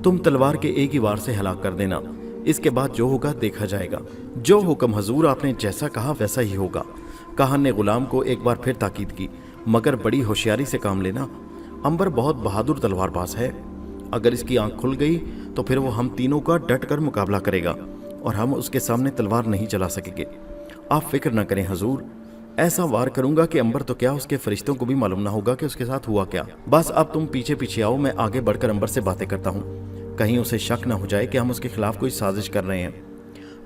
तुम तलवार के एक ही वार से हलाक कर देना। इसके बाद जो होगा देखा जाएगा। जो हुक्म हजूर, आपने जैसा कहा वैसा ही होगा। काहन ने गुलाम को एक बार फिर ताकीद की, मगर बड़ी होशियारी से काम लेना। अंबर बहुत बहादुर तलवारबाज है। अगर इसकी आंख खुल गई तो फिर वो हम तीनों का डट कर मुकाबला करेगा और हम उसके सामने तलवार नहीं चला सकेंगे। आप फिक्र न करें हजूर, ऐसा वार करूंगा कि अंबर तो क्या उसके फरिश्तों को भी मालूम ना होगा कि उसके साथ हुआ क्या। बस अब तुम पीछे पीछे आओ, मैं आगे बढ़कर अंबर से बातें करता हूँ, कहीं उसे शक न हो जाए कि हम उसके खिलाफ कोई साजिश कर रहे हैं।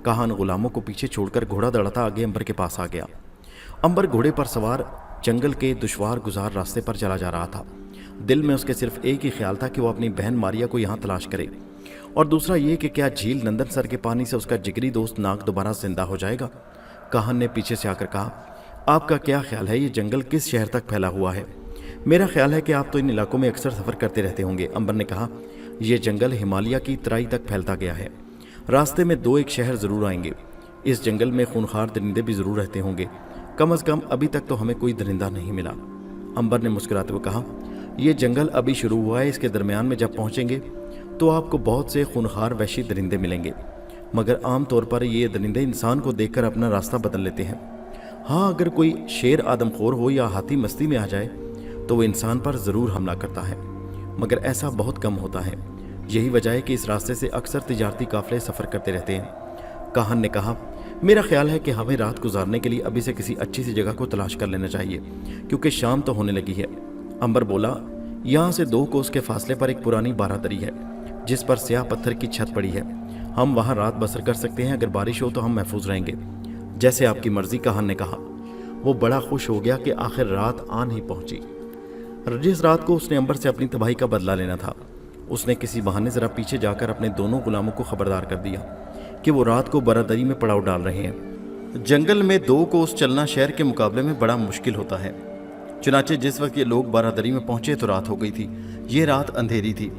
काहन गुलामों को पीछे छोड़कर घोड़ा दौड़ाता आगे अंबर के पास आ गया। अंबर घोड़े पर सवार जंगल के दुश्वार गुजार रास्ते पर चला जा रहा था। दिल में उसके सिर्फ एक ही ख्याल था कि वो अपनी बहन मारिया को यहाँ तलाश करे, और दूसरा ये कि क्या झील नंदनसर के पानी से उसका जिगरी दोस्त नाग दोबारा जिंदा हो जाएगा। काहन ने पीछे से आकर कहा, आपका क्या ख्याल है, ये जंगल किस शहर तक फैला हुआ है? मेरा ख्याल है कि आप तो इन इलाकों में अक्सर सफ़र करते रहते होंगे। अंबर ने कहा, यह जंगल हिमालय की तराई तक फैलता गया है। रास्ते में 2-1 शहर ज़रूर आएंगे। इस जंगल में खूनखार दरिंदे भी ज़रूर रहते होंगे। कम अज़ कम अभी तक तो हमें कोई दरिंदा नहीं मिला। अंबर ने मुस्कुराते हुए कहा, यह जंगल अभी शुरू हुआ है, इसके दरमियान में जब पहुँचेंगे तो आपको बहुत से खूनखार वहशी दरिंदे मिलेंगे, मगर आम तौर पर ये दरिंदे इंसान को देखकर अपना रास्ता बदल लेते हैं। हाँ, अगर कोई शेर आदमखोर हो या हाथी मस्ती में आ जाए तो वो इंसान पर ज़रूर हमला करता है, मगर ऐसा बहुत कम होता है। यही वजह है कि इस रास्ते से अक्सर तिजारती काफ़िले सफ़र करते रहते हैं। काहन ने कहा, मेरा ख्याल है कि हमें रात गुजारने के लिए अभी से किसी अच्छी सी जगह को तलाश कर लेना चाहिए, क्योंकि शाम तो होने लगी है। अंबर बोला, यहाँ से 2 कोस के फासले पर एक पुरानी बारादरी है जिस पर स्याह पत्थर की छत पड़ी है। हम वहाँ रात बसर कर सकते हैं। अगर बारिश हो तो हम महफूज रहेंगे। जैसे आपकी मर्जी, काहन ने कहा। वो बड़ा खुश हो गया कि आखिर रात आन ही पहुंची। जिस रात को उसने अंबर से अपनी तबाही का बदला लेना था, उसने किसी बहाने ज़रा पीछे जाकर अपने दोनों गुलामों को खबरदार कर दिया कि वो रात को बारादरी में पड़ाव डाल रहे हैं। जंगल में 2 कोस चलना शहर के मुकाबले में बड़ा मुश्किल होता है। चुनाचे जिस वक्त ये लोग बारादरी में पहुंचे तो रात हो गई थी। ये रात अंधेरी थी,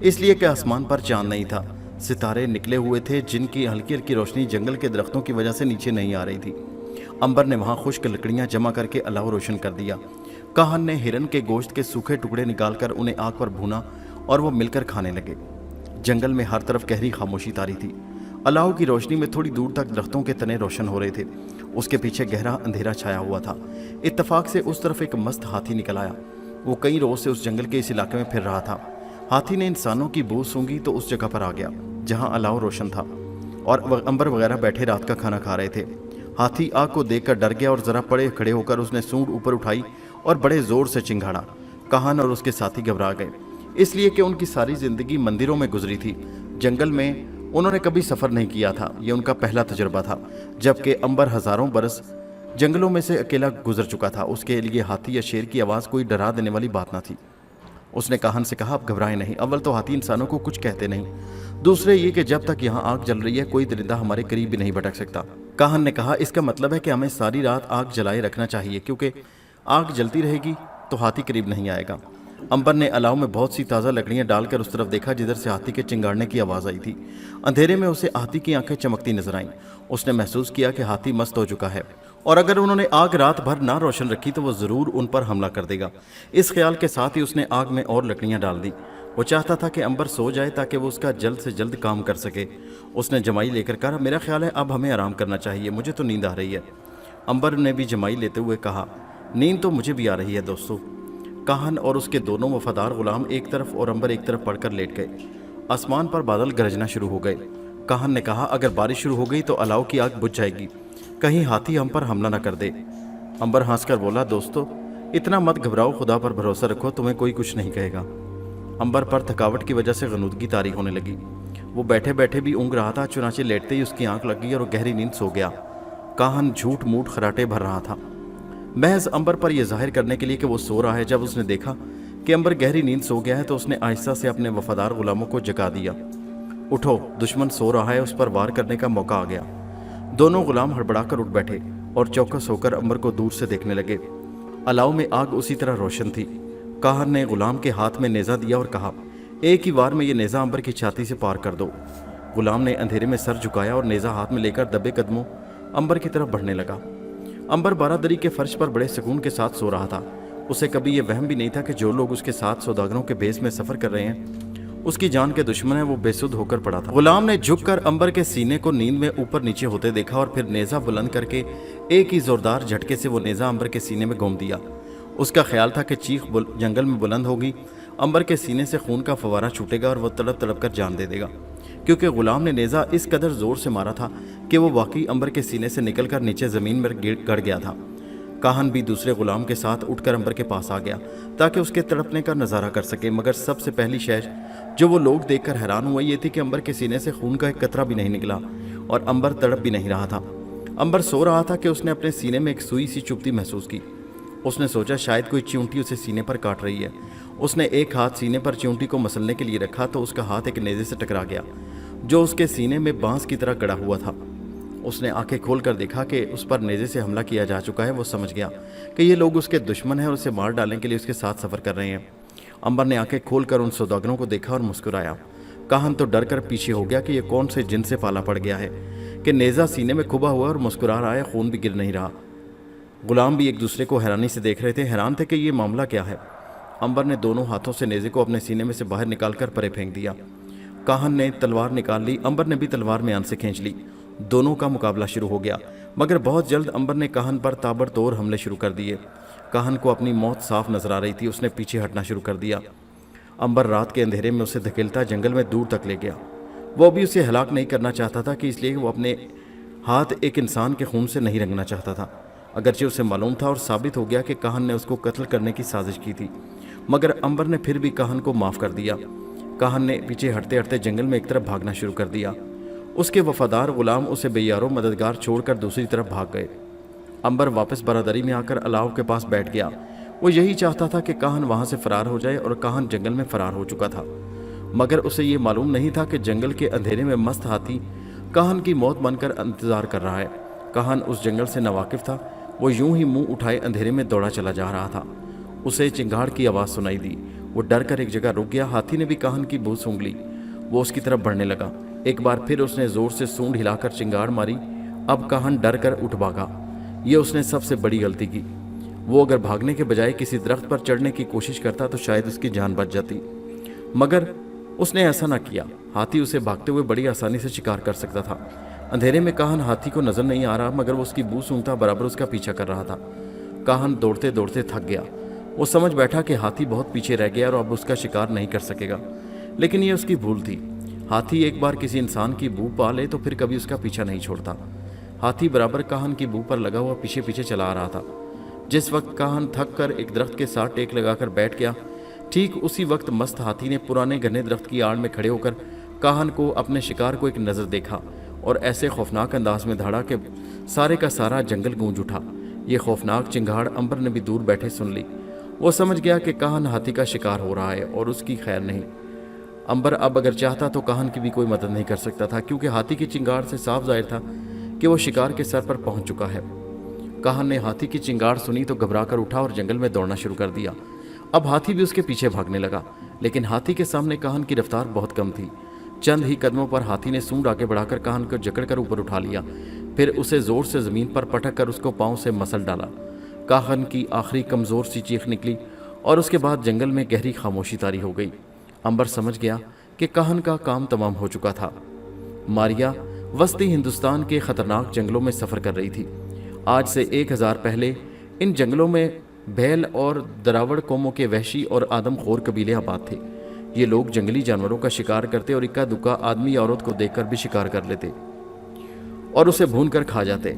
इसलिए कि आसमान पर चांद नहीं था। सितारे निकले हुए थे जिनकी हल्की हल्की रोशनी जंगल के दरख्तों की वजह से नीचे नहीं आ रही थी। अंबर ने वहां खुश्क लकड़ियां जमा करके अलाव रोशन कर दिया। काहन ने हिरन के गोश्त के सूखे टुकड़े निकालकर उन्हें आग पर भूना और वो मिलकर खाने लगे। जंगल में हर तरफ गहरी खामोशी तारी थी। अलाव की रोशनी में थोड़ी दूर तक दरख्तों के तने रोशन हो रहे थे। उसके पीछे गहरा अंधेरा छाया हुआ था। इत्तफाक से उस तरफ एक मस्त हाथी निकल आया। वो कई रोज से उस जंगल के इस इलाके में फिर रहा था। हाथी ने इंसानों की बू सूंघी तो उस जगह पर आ गया जहां अलाव रोशन था और अंबर वगैरह बैठे रात का खाना खा रहे थे। हाथी आग को देखकर डर गया और जरा पड़े खड़े होकर उसने सूंड ऊपर उठाई और बड़े जोर से चिंगाड़ा। काहन और उसके साथी घबरा गए, इसलिए कि उनकी सारी जिंदगी मंदिरों में गुजरी थी। जंगल में उन्होंने कभी सफ़र नहीं किया था। यह उनका पहला तजुर्बा था, जबकि अंबर हज़ारों बरस जंगलों में से अकेला गुजर चुका था। उसके लिए हाथी या शेर की आवाज़ कोई डरा देने वाली बात ना थी। उसने काहन से कहा, आप घबराएं नहीं। अव्वल तो हाथी इंसानों को कुछ कहते नहीं, दूसरे ये कि जब तक यहाँ आग जल रही है कोई दरिंदा हमारे करीब भी नहीं भटक सकता। काहन ने कहा, इसका मतलब है कि हमें सारी रात आग जलाए रखना चाहिए, क्योंकि आग जलती रहेगी तो हाथी करीब नहीं आएगा। अंबर ने अलाव में बहुत सी ताज़ा लकड़ियां डालकर उस तरफ देखा जिधर से हाथी के चिंगाड़ने की आवाज़ आई थी। अंधेरे में उसे हाथी की आंखें चमकती नजर आईं। उसने महसूस किया कि हाथी मस्त हो चुका है और अगर उन्होंने आग रात भर ना रोशन रखी तो वो ज़रूर उन पर हमला कर देगा। इस ख्याल के साथ ही उसने आग में और लकड़ियां डाल दी। वो चाहता था कि अंबर सो जाए ताकि वो उसका जल्द से जल्द काम कर सके। उसने जमाई लेकर कहा, मेरा ख्याल है अब हमें आराम करना चाहिए, मुझे तो नींद आ रही है। अंबर ने भी जमाई लेते हुए कहा, नींद तो मुझे भी आ रही है दोस्तों। काहन और उसके दोनों वफादार गुलाम एक तरफ और अंबर एक तरफ पड़कर लेट गए। आसमान पर बादल गरजना शुरू हो गए। काहन ने कहा, अगर बारिश शुरू हो गई तो अलाव की आग बुझ जाएगी, कहीं हाथी हम पर हमला न कर दे। अंबर हंसकर बोला, दोस्तों इतना मत घबराओ, खुदा पर भरोसा रखो, तुम्हें कोई कुछ नहीं कहेगा। अंबर पर थकावट की वजह से गनूदगी तारी होने लगी। वो बैठे बैठे भी ऊँग रहा था। चुनाचे लेटते ही उसकी आंख लग गई और गहरी नींद सो गया। काहन झूठ मूठ खराटे भर रहा था, महज अंबर पर यह जाहिर करने के लिए कि वो सो रहा है। जब उसने देखा कि अंबर गहरी नींद सो गया है तो उसने आहिस्ता से अपने वफादार गुलामों को जगा दिया। उठो, दुश्मन सो रहा है, उस पर वार करने का मौका आ गया। दोनों गुलाम हड़बड़ाकर उठ बैठे और चौकस होकर अंबर को दूर से देखने लगे। अलाव में आग उसी तरह रोशन थी। काहन ने गुलाम के हाथ में नेज़ा दिया और कहा, एक ही वार में ये नेज़ा अंबर की छाती से पार कर दो। गुलाम ने अंधेरे में सर झुकाया और नेज़ा हाथ में लेकर दबे कदमों अंबर की तरफ बढ़ने लगा। अंबर बारादरी के फर्श पर बड़े सुकून के साथ सो रहा था। उसे कभी ये वहम भी नहीं था कि जो लोग उसके साथ सौदागरों के बेस में सफ़र कर रहे हैं उसकी जान के दुश्मन है। वो बेसुध होकर पड़ा था। गुलाम ने झुककर अंबर के सीने को नींद में ऊपर नीचे होते देखा और फिर नेज़ा बुलंद करके एक ही जोरदार झटके से वो नेज़ा अंबर के सीने में घूम दिया। उसका ख्याल था कि चीख जंगल में बुलंद होगी अंबर के सीने से खून का फवारा छूटेगा और वो तड़प तड़प कर जान दे देगा, क्योंकि गुलाम ने नेज़ा इस कदर ज़ोर से मारा था कि वो वाकई अंबर के सीने से निकलकर नीचे ज़मीन में गड़ गया था। काहन भी दूसरे गुलाम के साथ उठकर अंबर के पास आ गया ताकि उसके तड़पने का नज़ारा कर सके, मगर सबसे पहली शय जो वो लोग देखकर हैरान हुआ ये थी कि अंबर के सीने से खून का एक कतरा भी नहीं निकला और अंबर तड़प भी नहीं रहा था। अंबर सो रहा था कि उसने अपने सीने में एक सुई सी चुभती महसूस की। उसने सोचा शायद कोई चिमटी उसे सीने पर काट रही है। उसने एक हाथ सीने पर चिमटी को मसलने के लिए रखा तो उसका हाथ एक नेज़े से टकरा गया जो उसके सीने में बांस की तरह गड़ा हुआ था। उसने आंखें खोलकर देखा कि उस पर नेज़े से हमला किया जा चुका है। वो समझ गया कि ये लोग उसके दुश्मन हैं और उसे मार डालने के लिए उसके साथ सफ़र कर रहे हैं। अंबर ने आंखें खोलकर उन सौदागरों को देखा और मुस्कुराया। काहन तो डर कर पीछे हो गया कि ये कौन से जिन से पाला पड़ गया है कि नेज़ा सीने में खुबा हुआ और मुस्कुरा रहा है, खून भी गिर नहीं रहा। गुलाम भी एक दूसरे को हैरानी से देख रहे थे, हैरान थे कि ये मामला क्या है। अंबर ने दोनों हाथों से नेज़े को अपने सीने में से बाहर निकालकर परे फेंक दिया। काहन ने तलवार निकाल ली, अंबर ने भी तलवार म्यान से खींच ली। दोनों का मुकाबला शुरू हो गया, मगर बहुत जल्द अंबर ने काहन पर ताबड़तोड़ हमले शुरू कर दिए। काहन को अपनी मौत साफ नजर आ रही थी। उसने पीछे हटना शुरू कर दिया। अंबर रात के अंधेरे में उसे धकेलता जंगल में दूर तक ले गया। वो भी उसे हलाक नहीं करना चाहता था कि इसलिए वो अपने हाथ एक इंसान के खून से नहीं रंगना चाहता था। अगरचे उसे मालूम था और साबित हो गया कि काहन ने उसको कत्ल करने की साजिश की थी, मगर अंबर ने फिर भी काहन को माफ़ कर दिया। काहन ने पीछे हटते हटते जंगल में एक तरफ भागना शुरू कर दिया। उसके वफादार गुलाम उसे बेयारो मददगार छोड़कर दूसरी तरफ भाग गए। अंबर वापस बरादरी में आकर अलाव के पास बैठ गया। वो यही चाहता था कि काहन वहाँ से फरार हो जाए और काहन जंगल में फरार हो चुका था, मगर उसे ये मालूम नहीं था कि जंगल के अंधेरे में मस्त हाथी काहन की मौत बनकर इंतजार कर रहा है। काहन उस जंगल से नावाकिफ था। वो यूं ही मुंह उठाए अंधेरे में दौड़ा चला जा रहा था। उसे चिंगाड़ की आवाज़ सुनाई दी। वो डर कर एक जगह रुक गया। हाथी ने भी काहन की बू सूंघ ली। वो उसकी तरफ बढ़ने लगा। एक बार फिर उसने जोर से सूंड हिलाकर चिंगाड़ मारी। अब काहन डर कर उठ भागा। ये उसने सबसे बड़ी गलती की। वो अगर भागने के बजाय किसी दरख्त पर चढ़ने की कोशिश करता तो शायद उसकी जान बच जाती, मगर उसने ऐसा ना किया। हाथी उसे भागते हुए बड़ी आसानी से शिकार कर सकता था। अंधेरे में काहन हाथी को नजर नहीं आ रहा, मगर वो उसकी बू सूंघता बराबर उसका पीछा कर रहा था। काहन दौड़ते दौड़ते थक गया। वो समझ बैठा कि हाथी बहुत पीछे रह गया और अब उसका शिकार नहीं कर सकेगा, लेकिन ये उसकी भूल थी। हाथी एक बार किसी इंसान की बू पा ले तो फिर कभी उसका पीछा नहीं छोड़ता। हाथी बराबर काहन की बू पर लगा हुआ पीछे पीछे चला आ रहा था। जिस वक्त काहन थक कर एक दरख्त के साथ टेक लगाकर बैठ गया, ठीक उसी वक्त मस्त हाथी ने पुराने घने दरख्त की आड़ में खड़े होकर काहन को अपने शिकार को एक नज़र देखा और ऐसे खौफनाक अंदाज में दहाड़ा कि सारे का सारा जंगल गूंज उठा। ये खौफनाक चिंगाड़ अंबर ने भी दूर बैठे सुन ली। वो समझ गया कि काहन हाथी का शिकार हो रहा है और उसकी खैर नहीं। अंबर अब अगर चाहता तो काहन की भी कोई मदद नहीं कर सकता था, क्योंकि हाथी की चिंगाड़ से साफ जाहिर था कि वो शिकार के सर पर पहुंच चुका है। काहन ने हाथी की चिंगाड़ सुनी तो घबरा कर उठा और जंगल में दौड़ना शुरू कर दिया। अब हाथी भी उसके पीछे भागने लगा, लेकिन हाथी के सामने काहन की रफ्तार बहुत कम थी। चंद ही कदमों पर हाथी ने सूंड आगे बढ़ाकर काहन को जकड़कर ऊपर उठा लिया, फिर उसे जोर से जमीन पर पटक कर उसको पांव से मसल डाला। काहन की आखिरी कमजोर सी चीख निकली और उसके बाद जंगल में गहरी खामोशी तारी हो गई। अंबर समझ गया कि काहन का काम तमाम हो चुका था। मारिया वस्ती हिंदुस्तान के खतरनाक जंगलों में सफ़र कर रही थी। आज से 1000 पहले इन जंगलों में बैल और दरावड़ कौमों के वहशी और आदमखोर कबीले आबाद थे। ये लोग जंगली जानवरों का शिकार करते और इक्का दुक्का आदमी औरत को देखकर भी शिकार कर लेते और उसे भून कर खा जाते।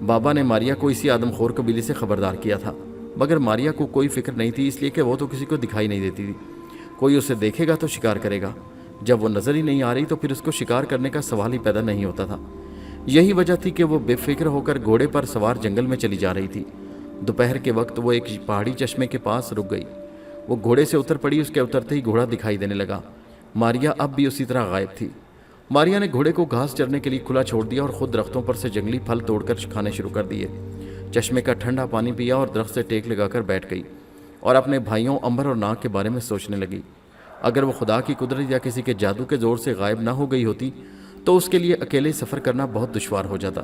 बाबा ने मारिया को इसी आदमखोर कबीले से खबरदार किया था, मगर मारिया को कोई फिक्र नहीं थी, इसलिए कि वो तो किसी को दिखाई नहीं देती थी। कोई उसे देखेगा तो शिकार करेगा, जब वो नज़र ही नहीं आ रही तो फिर उसको शिकार करने का सवाल ही पैदा नहीं होता था। यही वजह थी कि वो बेफिक्र होकर घोड़े पर सवार जंगल में चली जा रही थी। दोपहर के वक्त वो एक पहाड़ी चश्मे के पास रुक गई। वो घोड़े से उतर पड़ी। उसके उतरते ही घोड़ा दिखाई देने लगा। मारिया अब भी उसी तरह गायब थी। मारिया ने घोड़े को घास चरने के लिए खुला छोड़ दिया और खुद दरख्तों पर से जंगली फल तोड़कर खाने शुरू कर दिए। चश्मे का ठंडा पानी पिया और दरख्त से टेक लगाकर बैठ गई और अपने भाइयों अंबर और नाग के बारे में सोचने लगी। अगर वो खुदा की कुदरत या किसी के जादू के जोर से गायब ना हो गई होती तो उसके लिए अकेले सफ़र करना बहुत दुश्वार हो जाता।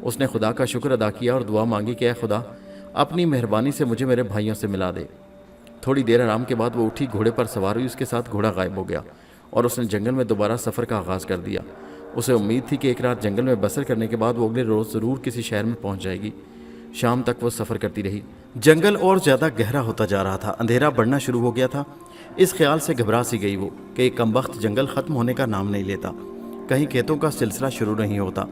उसने खुदा का शुक्र अदा किया और दुआ मांगी कि ऐ खुदा, अपनी मेहरबानी से मुझे मेरे भाइयों से मिला दे। थोड़ी देर आराम के बाद वो उठी, घोड़े पर सवार हुई। उसके साथ घोड़ा गायब हो गया और उसने जंगल में दोबारा सफ़र का आगाज़ कर दिया। उसे उम्मीद थी कि एक रात जंगल में बसर करने के बाद वो अगले रोज़ ज़रूर किसी शहर में पहुंच जाएगी। शाम तक वो सफ़र करती रही। जंगल और ज़्यादा गहरा होता जा रहा था। अंधेरा बढ़ना शुरू हो गया था। इस ख्याल से घबरा सी गई वो कि एक कमबख्त जंगल खत्म होने का नाम नहीं लेता, कहीं खेतों का सिलसिला शुरू नहीं होता।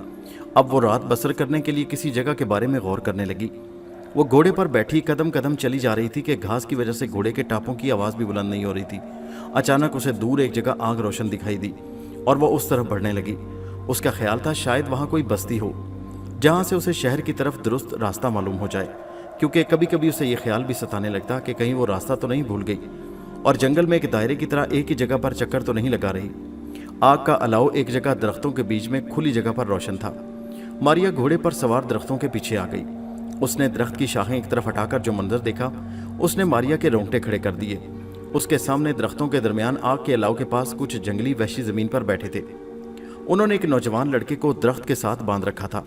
अब वो रात बसर करने के लिए किसी जगह के बारे में गौर करने लगी। वो घोड़े पर बैठी कदम कदम चली जा रही थी कि घास की वजह से घोड़े के टापों की आवाज़ भी बुलंद नहीं हो रही थी। अचानक उसे दूर एक जगह आग रोशन दिखाई दी और वह उस तरफ बढ़ने लगी। उसका ख्याल था शायद वहाँ कोई बस्ती हो जहाँ से उसे शहर की तरफ दुरुस्त रास्ता मालूम हो जाए, क्योंकि कभी कभी उसे ये ख्याल भी सताने लगता कि कहीं वो रास्ता तो नहीं भूल गई और जंगल में एक दायरे की तरह एक ही जगह पर चक्कर तो नहीं लगा रही। आग का अलाव एक जगह दरख्तों के बीच में खुली जगह पर रोशन था। मारिया घोड़े पर सवार दरख्तों के पीछे आ गई। उसने दरख्त की शाखें एक तरफ हटाकर जो मंजर देखा, उसने मारिया के रोंगटे खड़े कर दिए। उसके सामने दरख्तों के दरमियान आग के अलाव के पास कुछ जंगली वहशी जमीन पर बैठे थे। उन्होंने एक नौजवान लड़के को दरख्त के साथ बांध रखा था।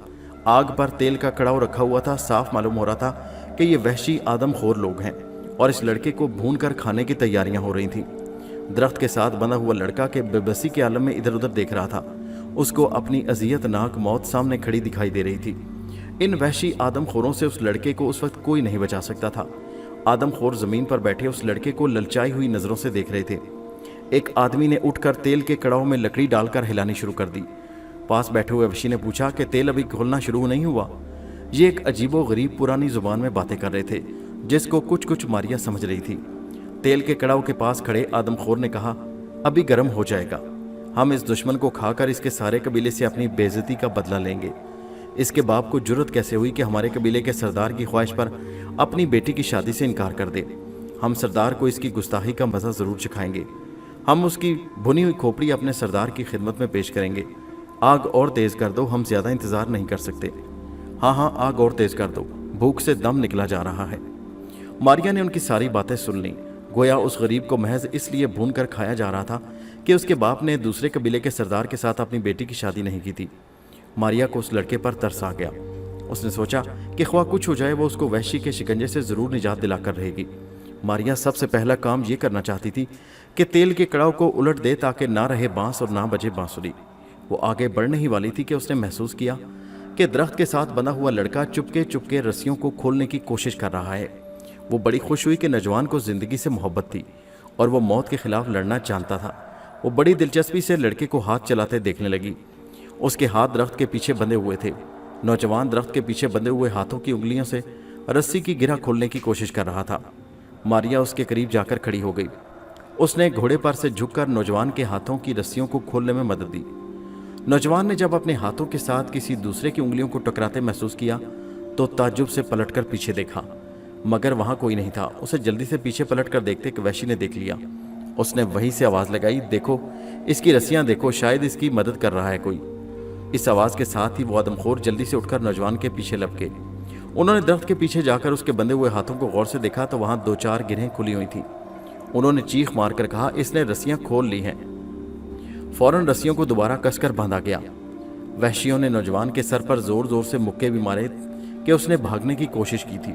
आग पर तेल का कड़ाव रखा हुआ था। साफ मालूम हो रहा था कि ये वहशी आदमखोर लोग हैं और इस लड़के को भून कर खाने की तैयारियां हो रही थीं। दरख्त के साथ बंधा हुआ लड़का के बेबसी के आलम में इधर उधर देख रहा था। उसको अपनी अजियतनाक मौत सामने खड़ी दिखाई दे रही थी। इन वहशी आदमखोरों से उस लड़के को उस वक्त कोई नहीं बचा सकता था। आदमखोर जमीन पर बैठे उस लड़के को ललचाई हुई नजरों से देख रहे थे। एक आदमी ने उठकर तेल के कड़ाव में लकड़ी डालकर हिलानी शुरू कर दी। पास बैठे हुए वहशी ने पूछा कि तेल अभी खोलना शुरू नहीं हुआ। ये एक अजीबो गरीब पुरानी जुबान में बातें कर रहे थे जिसको कुछ कुछ मारिया समझ रही थी। तेल के कड़ाव के पास खड़े आदमखोर ने कहा, अभी गर्म हो जाएगा। हम इस दुश्मन को खाकर इसके सारे कबीले से अपनी बेइज्जती का बदला लेंगे। इसके बाप को जुर्रत कैसे हुई कि हमारे कबीले के सरदार की ख्वाहिश पर अपनी बेटी की शादी से इनकार कर दे। हम सरदार को इसकी गुस्ताखी का मज़ा ज़रूर चखाएंगे। हम उसकी भुनी हुई खोपड़ी अपने सरदार की खिदमत में पेश करेंगे। आग और तेज़ कर दो, हम ज़्यादा इंतज़ार नहीं कर सकते। हाँ हाँ, आग और तेज़ कर दो, भूख से दम निकला जा रहा है। मारिया ने उनकी सारी बातें सुन लीं। गोया उस गरीब को महज इसलिए भून कर खाया जा रहा था कि उसके बाप ने दूसरे कबीले के सरदार के साथ अपनी बेटी की शादी नहीं की थी। मारिया को उस लड़के पर तरस आ गया। उसने सोचा कि ख्वाह कुछ हो जाए वो उसको वहशी के शिकंजे से ज़रूर निजात दिलाकर रहेगी। मारिया सबसे पहला काम ये करना चाहती थी कि तेल के कड़ाव को उलट दे ताकि ना रहे बांस और ना बजे बांसुरी। वो आगे बढ़ने ही वाली थी कि उसने महसूस किया कि दरख्त के साथ बंधा हुआ लड़का चुपके चुपके रस्सियों को खोलने की कोशिश कर रहा है। वो बड़ी खुश हुई कि नौजवान को ज़िंदगी से मोहब्बत थी और वो मौत के खिलाफ लड़ना जानता था। वो बड़ी दिलचस्पी से लड़के को हाथ चलाते देखने लगी। उसके हाथ दरख्त के पीछे बंधे हुए थे। नौजवान दरख्त के पीछे बंधे हुए हाथों की उंगलियों से रस्सी की गिरा खोलने की कोशिश कर रहा था। मारिया उसके करीब जाकर खड़ी हो गई। उसने घोड़े पर से झुककर नौजवान के हाथों की रस्सियों को खोलने में मदद दी। नौजवान ने जब अपने हाथों के साथ किसी दूसरे की उंगलियों को टकराते महसूस किया तो ताज्जुब से पलटकर पीछे देखा, मगर वहां कोई नहीं था। उसे जल्दी से पीछे पलटकर देखते कि वहशी ने देख लिया। उसने वहीं से आवाज़ लगाई, देखो इसकी रस्सियां देखो, शायद इसकी मदद कर रहा है कोई। इस आवाज़ के साथ ही वो आदमखोर जल्दी से उठकर नौजवान के पीछे लपके। उन्होंने दरख्त के पीछे जाकर उसके बंधे हुए हाथों को गौर से देखा तो वहां 2-4 गिरहें खुली हुई थी। उन्होंने चीख मारकर कहा, इसने रस्सियां खोल ली हैं। फौरन रस्सियों को दोबारा कसकर बांधा गया। वहशियों ने नौजवान के सर पर जोर जोर से मुक्के भी मारे कि उसने भागने की कोशिश की थी।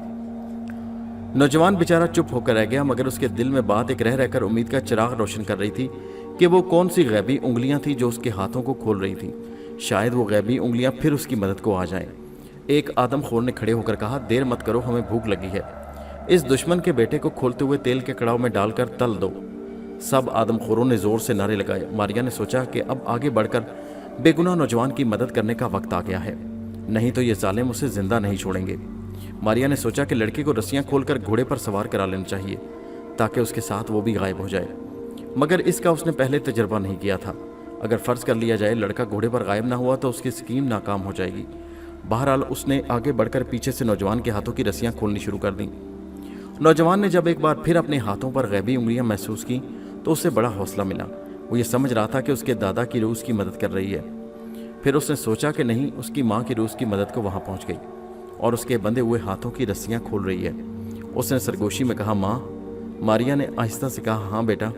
नौजवान बेचारा चुप होकर रह गया, मगर उसके दिल में बात एक रह रहकर उम्मीद का चिराग रोशन कर रही थी कि वो कौन सी गैबी उंगलियां थी जो उसके हाथों को खोल रही थी। शायद वो गैबी उंगलियां फिर उसकी मदद को आ जाएं। एक आदमखोर ने खड़े होकर कहा, देर मत करो, हमें भूख लगी है। इस दुश्मन के बेटे को खोलते हुए तेल के कड़ाव में डालकर तल दो। सब आदमखोरों ने जोर से नारे लगाए। मारिया ने सोचा कि अब आगे बढ़कर बेगुनाह नौजवान की मदद करने का वक्त आ गया है, नहीं तो ये जालिम उसे जिंदा नहीं छोड़ेंगे। मारिया ने सोचा कि लड़के को रस्सियां खोलकर घोड़े पर सवार करा लेना चाहिए ताकि उसके साथ वो भी गायब हो जाए, मगर इसका उसने पहले तजर्बा नहीं किया था। अगर फ़र्ज़ कर लिया जाए लड़का घोड़े पर गायब ना हुआ तो उसकी स्कीम नाकाम हो जाएगी। बहरहाल उसने आगे बढ़कर पीछे से नौजवान के हाथों की रस्सियां खोलनी शुरू कर दी। नौजवान ने जब एक बार फिर अपने हाथों पर गैबी उंगलियां महसूस की तो उसे बड़ा हौसला मिला। वो ये समझ रहा था कि उसके दादा की रूह उसकी मदद कर रही है। फिर उसने सोचा कि नहीं, उसकी माँ की रूह उसकी मदद को वहाँ पहुँच गई और उसके बंधे हुए हाथों की रस्सियाँ खोल रही है। उसने सरगोशी में कहा, माँ। मारिया ने आहिस्ता से कहा, हाँ बेटा।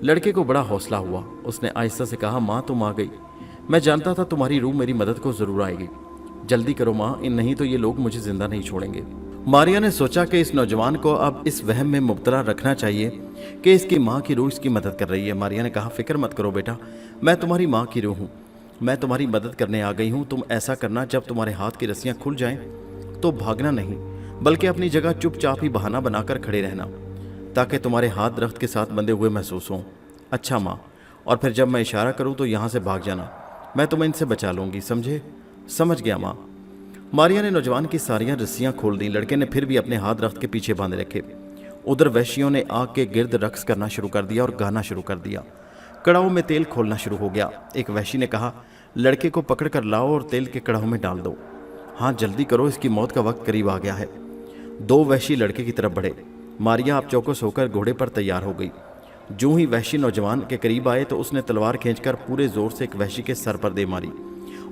लड़के को बड़ा हौसला हुआ। उसने आहिस्ता से कहा, माँ तुम आ गई। मैं जानता था तुम्हारी रूह मेरी मदद को ज़रूर आएगी। जल्दी करो माँ, इन नहीं तो ये लोग मुझे ज़िंदा नहीं छोड़ेंगे। मारिया ने सोचा कि इस नौजवान को अब इस वहम में मुब्तला रखना चाहिए कि इसकी माँ की रूह इसकी मदद कर रही है। मारिया ने कहा, फ़िक्र मत करो बेटा, मैं तुम्हारी माँ की रूह हूँ, मैं तुम्हारी मदद करने आ गई हूँ। तुम ऐसा करना, जब तुम्हारे हाथ की रस्सियाँ खुल जाएं तो भागना नहीं, बल्कि अपनी जगह चुपचाप ही बहाना बनाकर खड़े रहना। ताकि तुम्हारे हाथ दरख्त के साथ बंधे हुए महसूस हों। अच्छा माँ, और फिर जब मैं इशारा करूँ तो यहाँ से भाग जाना, मैं तुम्हें इनसे बचा लूँगी, समझे? समझ गया माँ। मारिया ने नौजवान की सारियाँ रस्सियाँ खोल दी। लड़के ने फिर भी अपने हाथ दरख्त के पीछे बांधे रखे। उधर वैश्यों ने आग के गिर्द रक्स करना शुरू कर दिया और गाना शुरू कर दिया। कड़ाहों में तेल खोलना शुरू हो गया। एक वैश्य ने कहा, लड़के को पकड़ कर लाओ और तेल के कड़ाहों में डाल दो। हाँ जल्दी करो, इसकी मौत का वक्त करीब आ गया है। दो वैश्य लड़के की तरफ बढ़े। मारिया अब चौकस होकर घोड़े पर तैयार हो गई। जो ही वैश्य नौजवान के करीब आए तो उसने तलवार खींचकर पूरे जोर से एक वैश्य के सर पर दे मारी।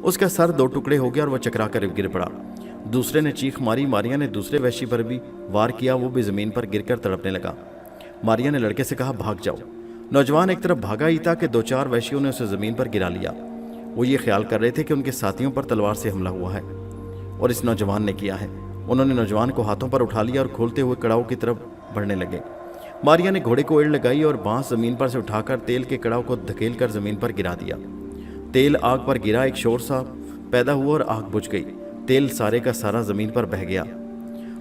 उसका सर दो टुकड़े हो गया और वह चकरा कर गिर पड़ा। दूसरे ने चीख मारी। मारिया ने दूसरे वैश्य पर भी वार किया। वो भी जमीन पर गिरकर तड़पने लगा। मारिया ने लड़के से कहा, भाग जाओ। नौजवान एक तरफ भागा ही था कि दो चार वैश्यों ने उसे जमीन पर गिरा लिया। वो ये ख्याल कर रहे थे कि उनके साथियों पर तलवार से हमला हुआ है और इस नौजवान ने किया है। उन्होंने नौजवान को हाथों पर उठा लिया और खोलते हुए कड़ाव की तरफ बढ़ने लगे। मारिया ने घोड़े को एड़ लगाई और बांस जमीन पर से उठाकर तेल के कड़ाव को धकेल कर जमीन पर गिरा दिया। तेल आग पर गिरा, एक शोर सा पैदा हुआ और आग बुझ गई। तेल सारे का सारा जमीन पर बह गया।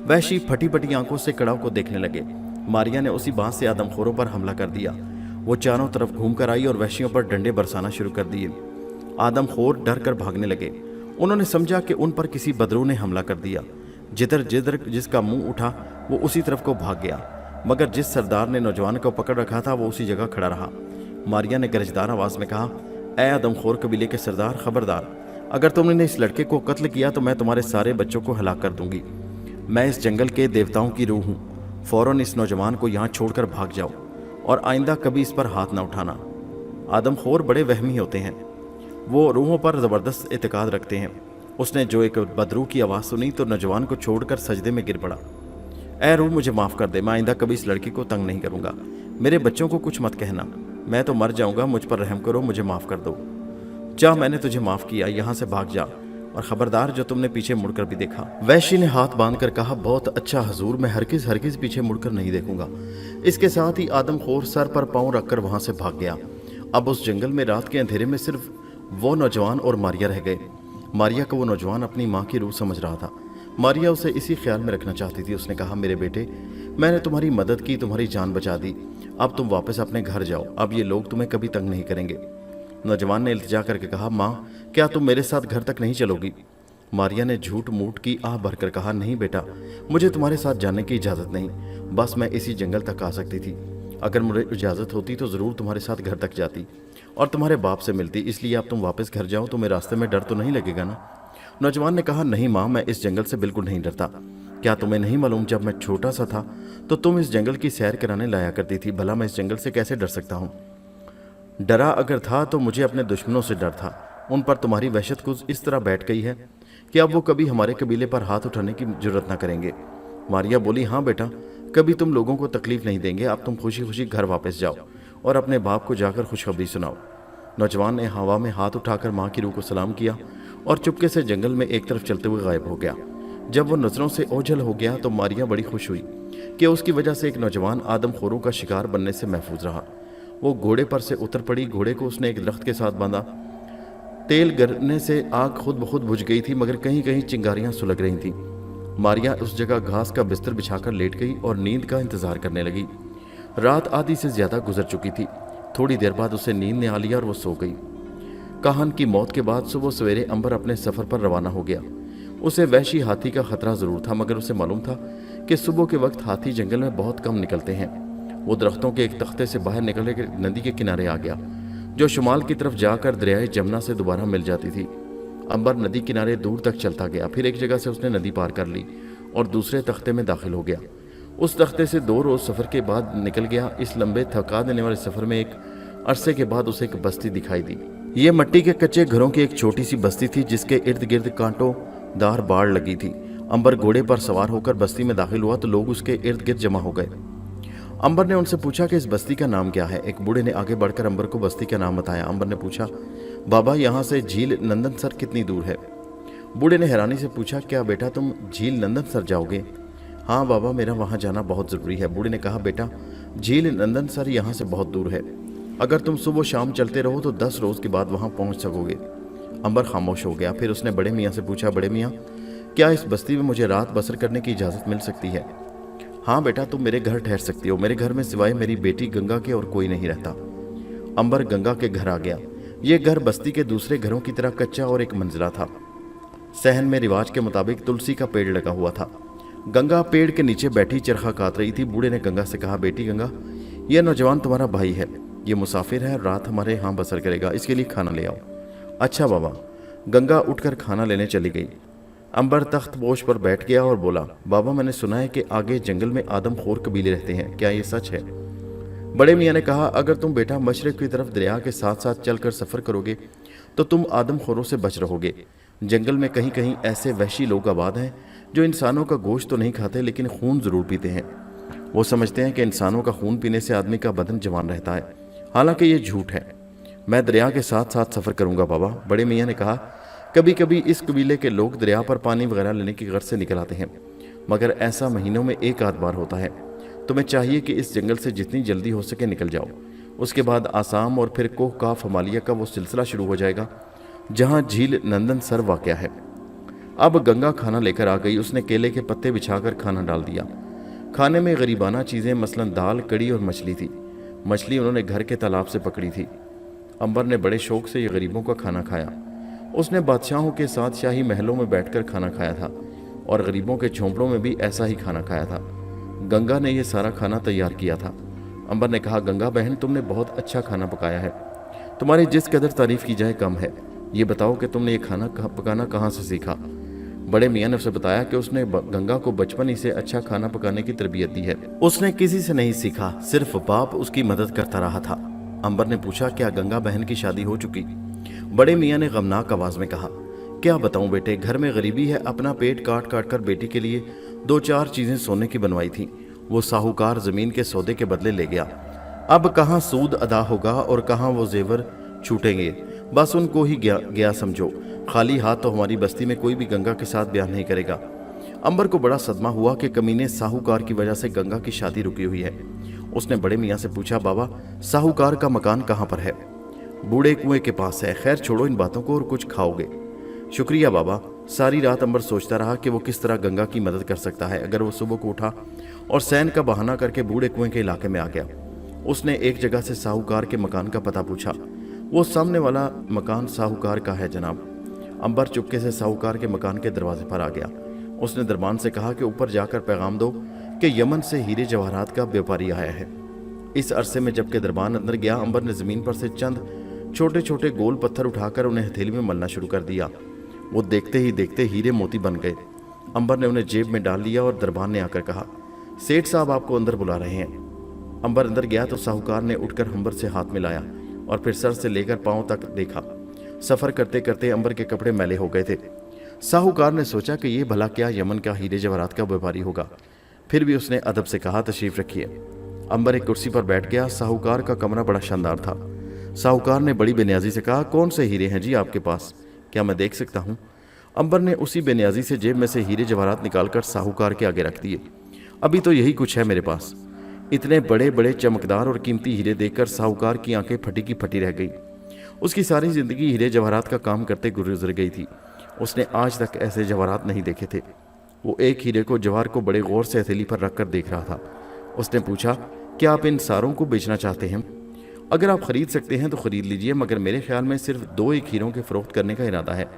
वैश्य फटी फटी आंखों से कड़ाव को देखने लगे। मारिया ने उसी बांस से आदमखोरों पर हमला कर दिया। वो चारों तरफ घूम कर आई और वैश्यों पर डंडे बरसाना शुरू कर दिए। आदमखोर डर कर भागने लगे। उन्होंने समझा कि उन पर किसी बदरू ने हमला कर दिया। जिधर जिधर जिसका मुंह उठा वो उसी तरफ को भाग गया, मगर जिस सरदार ने नौजवान को पकड़ रखा था वो उसी जगह खड़ा रहा। मारिया ने गरजदार आवाज में कहा, ऐ आदमखोर कबीले के सरदार, खबरदार, अगर तुमने इस लड़के को कत्ल किया तो मैं तुम्हारे सारे बच्चों को हलाक कर दूंगी। मैं इस जंगल के देवताओं की रूह हूँ। फौरन इस नौजवान को यहाँ छोड़कर भाग जाओ और आइंदा कभी इस पर हाथ ना उठाना। आदमखोर बड़े वहमी होते हैं, वो रूहों पर ज़बरदस्त एतकाद रखते हैं। उसने जो एक बदरू की आवाज़ सुनी तो नौजवान को छोड़कर सजदे में गिर पड़ा। ऐ रूह, मुझे माफ़ कर दे, मैं आइंदा कभी इस लड़की को तंग नहीं करूँगा। मेरे बच्चों को कुछ मत कहना, मैं तो मर जाऊँगा, मुझ पर रहम करो, मुझे माफ़ कर दो। जा, मैंने तुझे माफ़ किया, यहाँ से भाग जा, और ख़बरदार जो तुमने पीछे मुड़कर भी देखा। वैश्य ने हाथ बांध कर कहा, बहुत अच्छा हजूर, मैं हरगिज़ पीछे मुड़कर नहीं देखूंगा। इसके साथ ही आदमखोर सर पर पाँव रखकर वहाँ से भाग गया। अब उस जंगल में रात के अंधेरे में सिर्फ वो नौजवान और मारिया रह गए। मारिया को वो नौजवान अपनी माँ की रूह समझ रहा था। मारिया उसे इसी ख्याल में रखना चाहती थी। उसने कहा, मेरे बेटे, मैंने तुम्हारी मदद की, तुम्हारी जान बचा दी, अब तुम वापस अपने घर जाओ, अब ये लोग तुम्हें कभी तंग नहीं करेंगे। नौजवान ने इल्तिजा करके कहा, माँ, क्या तुम मेरे साथ घर तक नहीं चलोगी? मारिया ने झूठ मूठ की आह भरकर कहा, नहीं बेटा, मुझे तुम्हारे साथ जाने की इजाज़त नहीं, बस मैं इसी जंगल तक आ सकती थी। अगर मुझे इजाज़त होती तो ज़रूर तुम्हारे साथ घर तक जाती और तुम्हारे बाप से मिलती, इसलिए अब तुम वापस घर जाओ, तुम्हें रास्ते में डर तो नहीं लगेगा ना? नौजवान ने कहा, नहीं माँ, मैं इस जंगल से बिल्कुल नहीं डरता। क्या तुम्हें नहीं मालूम, जब मैं छोटा सा था तो तुम इस जंगल की सैर कराने लाया करती थी, भला मैं इस जंगल से कैसे डर सकता हूँ? डरा अगर था तो मुझे अपने दुश्मनों से डर था। उन पर तुम्हारी वहशत कुछ इस तरह बैठ गई है कि अब वो कभी हमारे कबीले पर हाथ उठाने की जरूरत ना करेंगे। मारिया बोली, हाँ बेटा, कभी तुम लोगों को तकलीफ नहीं देंगे, अब तुम खुशी खुशी घर वापस जाओ और अपने बाप को जाकर खुशखबरी सुनाओ। नौजवान ने हवा में हाथ उठाकर माँ की रूह को सलाम किया और चुपके से जंगल में एक तरफ चलते हुए गायब हो गया। जब वो नजरों से ओझल हो गया तो मारिया बड़ी खुश हुई कि उसकी वजह से एक नौजवान आदमखोरों का शिकार बनने से महफूज रहा। वो घोड़े पर से उतर पड़ी। घोड़े को उसने एक दरख्त के साथ बांधा। तेल गिरने से आग खुद ब खुद बुझ गई थी, मगर कहीं कहीं चिंगारियां सुलग रही थीं। मारिया उस जगह घास का बिस्तर बिछाकर लेट गई और नींद का इंतजार करने लगी। रात आधी से ज्यादा गुजर चुकी थी। थोड़ी देर बाद उसे नींद ने आ लिया और वो सो गई। काहन की मौत के बाद सुबह सवेरे अंबर अपने सफर पर रवाना हो गया। उसे वहशी हाथी का खतरा जरूर था, मगर उसे मालूम था कि सुबह के वक्त हाथी जंगल में बहुत कम निकलते हैं। वो दरख्तों के एक तख्ते से बाहर निकल के नदी के किनारे आ गया, जो शुमाल की तरफ जाकर दरियाए जमुना से दोबारा मिल जाती थी। अंबर नदी किनारे दूर तक चलता गया। फिर एक जगह से उसने नदी पार कर ली और दूसरे तख्ते में दाखिल हो गया। उस तख्ते से 2 रोज सफ़र के बाद निकल गया। इस लंबे थका देने वाले सफ़र में एक अरसे के बाद उसे एक बस्ती दिखाई दी। ये मिट्टी के कच्चे घरों की एक छोटी सी बस्ती थी, जिसके इर्द गिर्द कांटों दार बाड़ लगी थी। अंबर घोड़े पर सवार होकर बस्ती में दाखिल हुआ तो लोग उसके इर्द गिर्द जमा हो गए। अंबर ने उनसे पूछा कि इस बस्ती का नाम क्या है। एक बूढ़े ने आगे बढ़कर अंबर को बस्ती का नाम बताया। अंबर ने पूछा, बाबा, यहाँ से झील नंदनसर कितनी दूर है? बूढ़े ने हैरानी से पूछा, क्या बेटा तुम झील नंदनसर जाओगे? हाँ बाबा, मेरा वहाँ जाना बहुत ज़रूरी है। बूढ़े ने कहा, बेटा, झील नंदनसर यहाँ से बहुत दूर है। अगर तुम सुबह शाम चलते रहो तो 10 रोज़ के बाद वहाँ पहुँच सकोगे। अंबर खामोश हो गया। फिर उसने बड़े मियाँ से पूछा, बड़े मियाँ, क्या इस बस्ती में मुझे रात बसर करने की इजाज़त मिल सकती है? हाँ बेटा, तुम मेरे घर ठहर सकती हो। मेरे घर में सिवाय मेरी बेटी गंगा के और कोई नहीं रहता। अंबर गंगा के घर आ गया। ये घर बस्ती के दूसरे घरों की तरह कच्चा और एक मंजिला था। सहन में रिवाज के मुताबिक तुलसी का पेड़ लगा हुआ था। गंगा पेड़ के नीचे बैठी चरखा काट रही थी। बूढ़े ने गंगा से कहा, बेटी गंगा, यह नौजवान तुम्हारा भाई है, ये मुसाफिर है, रात हमारे यहाँ बसर करेगा, इसके लिए खाना ले आओ। अच्छा बाबा। गंगा उठकर खाना लेने चली गई। अंबर तख्त पोश पर बैठ गया और बोला, बाबा, मैंने सुना है कि आगे जंगल में आदमखोर कबीले रहते हैं, क्या ये सच है? बड़े मियाँ ने कहा, अगर तुम बेटा मशरक़ की तरफ दरिया के साथ साथ चलकर सफ़र करोगे तो तुम आदमखोरों से बच रहोगे। जंगल में कहीं कहीं ऐसे वहशी लोग आबाद हैं जो इंसानों का गोश्त तो नहीं खाते लेकिन खून ज़रूर पीते हैं। वो समझते हैं कि इंसानों का खून पीने से आदमी का बदन जवान रहता है, हालांकि ये झूठ है। मैं दरिया के साथ साथ सफ़र करूंगा बाबा। बड़े मियाँ ने कहा, कभी कभी इस कबीले के लोग दरिया पर पानी वगैरह लेने की गर्ज से निकल आते हैं, मगर ऐसा महीनों में एक आध बार होता है। तुम्हें चाहिए कि इस जंगल से जितनी जल्दी हो सके निकल जाओ। उसके बाद आसाम और फिर कोह काफ हिमालय का वो सिलसिला शुरू हो जाएगा जहाँ झील नंदन सर वाक़या है। अब गंगा खाना लेकर आ गई। उसने केले के पत्ते बिछाकर खाना डाल दिया। खाने में गरीबाना चीज़ें मसलन दाल, कड़ी और मछली थी। मछली उन्होंने घर के तालाब से पकड़ी थी। अंबर ने बड़े शौक से ये गरीबों का खाना खाया। उसने बादशाहों के साथ शाही महलों में बैठकर खाना खाया था और गरीबों के झोंपड़ों में भी ऐसा ही खाना खाया था। गंगा ने यह सारा खाना तैयार किया था। अंबर ने कहा, गंगा बहन, तुमने बहुत अच्छा खाना पकाया है। तुम्हारी जिस कदर तारीफ की जाए कम है। ये बताओ कि तुमने ये खाना पकाना कहाँ से सीखा? बड़े मियाँ ने उसे बताया कि उसने गंगा को बचपन ही से अच्छा खाना पकाने की तरबियत दी है। उसने किसी से नहीं सीखा, सिर्फ बाप उसकी मदद करता रहा था। अंबर ने पूछा, क्या गंगा बहन की शादी हो चुकी? बड़े मियाँ ने गमनाक आवाज में कहा, क्या बताऊं बेटे, घर में गरीबी है। अपना पेट काट काट कर बेटी के लिए 2-4 चीजें सोने की बनवाई थी। वो साहूकार जमीन के सौदे के बदले ले गया। अब कहाँ सूद अदा होगा और कहाँ वो जेवर छूटेंगे। बस उनको ही गया समझो। खाली हाथ तो हमारी बस्ती में कोई भी गंगा के साथ ब्याह नहीं करेगा। अंबर को बड़ा सदमा हुआ कि कमीने साहूकार की वजह से गंगा की शादी रुकी हुई है। उसने बड़े मियाँ से पूछा, बाबा, साहूकार का मकान कहाँ पर है? बूढ़े कुएं के पास है। खैर छोड़ो इन बातों को और कुछ खाओगे? शुक्रिया बाबा। सारी रात अंबर सोचता रहा कि वो किस तरह गंगा की मदद कर सकता है। अगर वो सुबह को उठा और सैन का बहाना करके बूढ़े कुएं के इलाके में आ गया। उसने एक जगह से साहूकार के मकान का पता पूछा। वो सामने वाला मकान साहूकार का है जनाब। अंबर चुपके से साहूकार के मकान के दरवाजे पर आ गया। उसने दरबान से कहा कि ऊपर जाकर पैगाम दो कि यमन से हीरे जवाहरात का व्यापारी आया है। इस अरसे में जबकि दरबान अंदर गया, अंबर ने जमीन पर से चंद छोटे छोटे गोल पत्थर उठाकर उन्हें हथेली में मलना शुरू कर दिया। वो देखते ही देखते हीरे मोती बन गए। अंबर ने उन्हें जेब में डाल लिया और दरबान ने आकर कहा, सेठ साहब आपको अंदर बुला रहे हैं। अंबर अंदर गया तो साहूकार ने उठकर अंबर से हाथ मिलाया और फिर सर से लेकर पांव तक देखा। सफर करते करते अंबर के कपड़े मैले हो गए थे। साहूकार ने सोचा कि ये भला क्या यमन का हीरे जवाहरात का व्यापारी होगा। फिर भी उसने अदब से कहा, तशरीफ रखिए। अंबर एक कुर्सी पर बैठ गया। साहूकार का कमरा बड़ा शानदार था। साहूकार ने बड़ी बेनियाजी से कहा, कौन से हीरे हैं जी आपके पास, क्या मैं देख सकता हूँ? अंबर ने उसी बेनियाजी से जेब में से हीरे जवाहरात निकालकर साहूकार के आगे रख दिए। अभी तो यही कुछ है मेरे पास। इतने बड़े बड़े चमकदार और कीमती हीरे देखकर साहूकार की आंखें फटी की फटी रह गई। उसकी सारी जिंदगी हीरे जवाहरात का काम करते गुजर गई थी। उसने आज तक ऐसे जवाहरात नहीं देखे थे। वो एक हीरे को जवाहर को बड़े गौर से हथेली पर रखकर देख रहा था। उसने पूछा, क्या आप इन सारों को बेचना चाहते हैं? अगर आप खरीद सकते हैं तो खरीद लीजिए, मगर मेरे ख्याल में सिर्फ 2-1 हीरों के फरोख्त करने का इरादा है।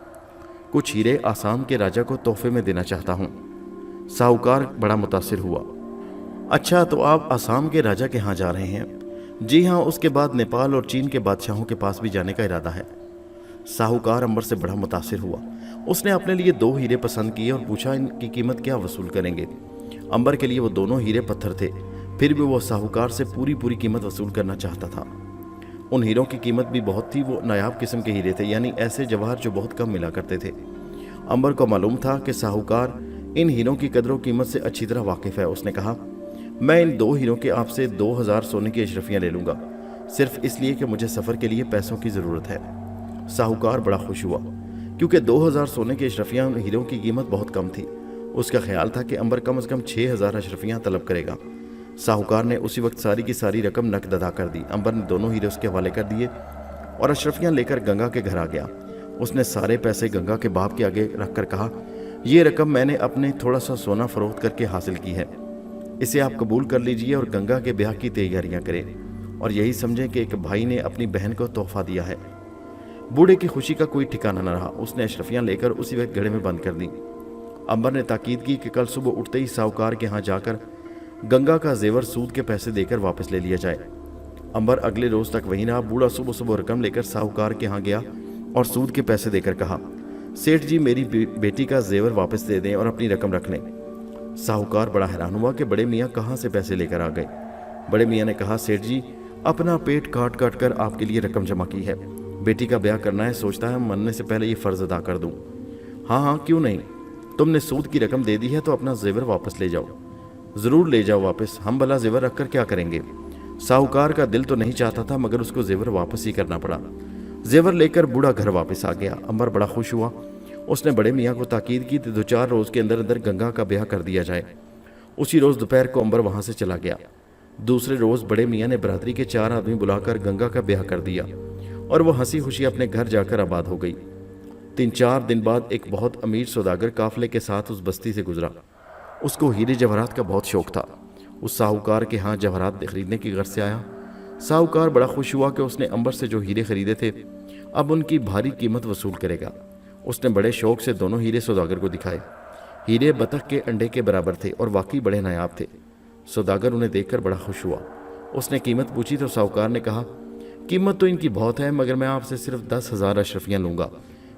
कुछ हीरे आसाम के राजा को तोहफे में देना चाहता हूँ। साहूकार बड़ा मुतासिर हुआ। अच्छा, तो आप आसाम के राजा के यहाँ जा रहे हैं? जी हाँ, उसके बाद नेपाल और चीन के बादशाहों के पास भी जाने का इरादा है। साहूकार अंबर से बड़ा मुतासिर हुआ। उसने अपने लिए 2 हीरे पसंद किए और पूछा, इनकी कीमत क्या वसूल करेंगे? अंबर के लिए वो दोनों हीरे पत्थर थे, फिर भी वो साहूकार से पूरी कीमत वसूल करना चाहता था। उन हीरों की कीमत भी बहुत थी। वो नायाब किस्म के हीरे थे, यानी ऐसे जवाहर जो बहुत कम मिला करते थे। अंबर को मालूम था कि साहूकार इन हीरों की कदर कीमत से अच्छी तरह वाकिफ है। उसने कहा, मैं इन 2 हीरों के आपसे 2000 सोने की अशरफियाँ ले लूँगा, सिर्फ इसलिए कि मुझे सफ़र के लिए पैसों की ज़रूरत है। साहूकार बड़ा खुश हुआ, क्योंकि 2000 सोने की अशरफियाँ उन हीरों की कीमत बहुत कम थी। उसका ख्याल था कि अंबर कम से कम 6000 अशरफियाँ तलब करेगा। साहूकार ने उसी वक्त सारी की सारी रकम नकद अदा कर दी। अंबर ने दोनों हीरे उसके हवाले कर दिए और अशरफियाँ लेकर गंगा के घर आ गया। उसने सारे पैसे गंगा के बाप के आगे रखकर कहा, ये रकम मैंने अपने थोड़ा सा सोना फरोख्त करके हासिल की है। اسے آپ قبول کر لیجئے اور گنگا کے بیاہ کی تیاریاں کریں اور یہی سمجھیں کہ ایک بھائی نے اپنی بہن کو تحفہ دیا ہے۔ بوڑھے کی خوشی کا کوئی ٹھکانہ نہ رہا، اس نے اشرفیاں لے کر اسی وقت گھڑے میں بند کر دیں۔ امبر نے تاکید کی کہ کل صبح اٹھتے ہی ساہوکار کے ہاں جا کر گنگا کا زیور سود کے پیسے دے کر واپس لے لیا جائے۔ امبر اگلے روز تک وہیں رہا۔ بوڑھا صبح صبح رقم لے کر ساہوکار کے ہاں گیا اور سود کے پیسے دے کر کہا، سیٹھ جی میری بیٹی کا زیور واپس دے دیں اور اپنی رقم رکھ لیں۔ ساہوکار بڑا حیران ہوا کہ بڑے میاں کہاں سے پیسے لے کر آ گئے۔ بڑے میاں نے کہا، سیٹھ جی اپنا پیٹ کاٹ کاٹ کر آپ کے لیے رقم جمع کی ہے، بیٹی کا بیاہ کرنا ہے، سوچتا ہے مرنے سے پہلے یہ فرض ادا کر دوں۔ ہاں ہاں کیوں نہیں، تم نے سود کی رقم دے دی ہے تو اپنا زیور واپس لے جاؤ۔ ضرور لے جاؤ واپس، ہم بھلا زیور رکھ کر کیا کریں گے۔ ساہوکار کا دل تو نہیں چاہتا تھا مگر اس کو زیور واپس ہی کرنا پڑا۔ زیور لے کر بوڑھا گھر واپس آ گیا۔ امبر بڑا خوش ہوا۔ اس نے بڑے میاں کو تاکید کی کہ 2-4 روز کے اندر اندر گنگا کا بیاہ کر دیا جائے۔ اسی روز دوپہر کو امبر وہاں سے چلا گیا۔ دوسرے روز بڑے میاں نے برادری کے 4 آدمی بلا کر گنگا کا بیاہ کر دیا اور وہ ہنسی خوشی اپنے گھر جا کر آباد ہو گئی۔ 3-4 دن بعد ایک بہت امیر سوداگر قافلے کے ساتھ اس بستی سے گزرا۔ اس کو ہیرے جواہرات کا بہت شوق تھا۔ اس ساہوکار کے ہاں جواہرات خریدنے کی غرض سے آیا۔ ساہوکار بڑا خوش ہوا کہ اس نے امبر سے جو ہیرے خریدے تھے اب ان کی بھاری قیمت وصول کرے گا۔ اس نے بڑے شوق سے دونوں ہیرے سوداگر کو دکھائے۔ ہیرے بطخ کے انڈے کے برابر تھے اور واقعی بڑے نایاب تھے۔ سوداگر انہیں دیکھ کر بڑا خوش ہوا۔ اس نے قیمت پوچھی تو ساہوکار نے کہا، قیمت تو ان کی بہت ہے مگر میں آپ سے صرف 10,000 اشرفیاں لوں گا،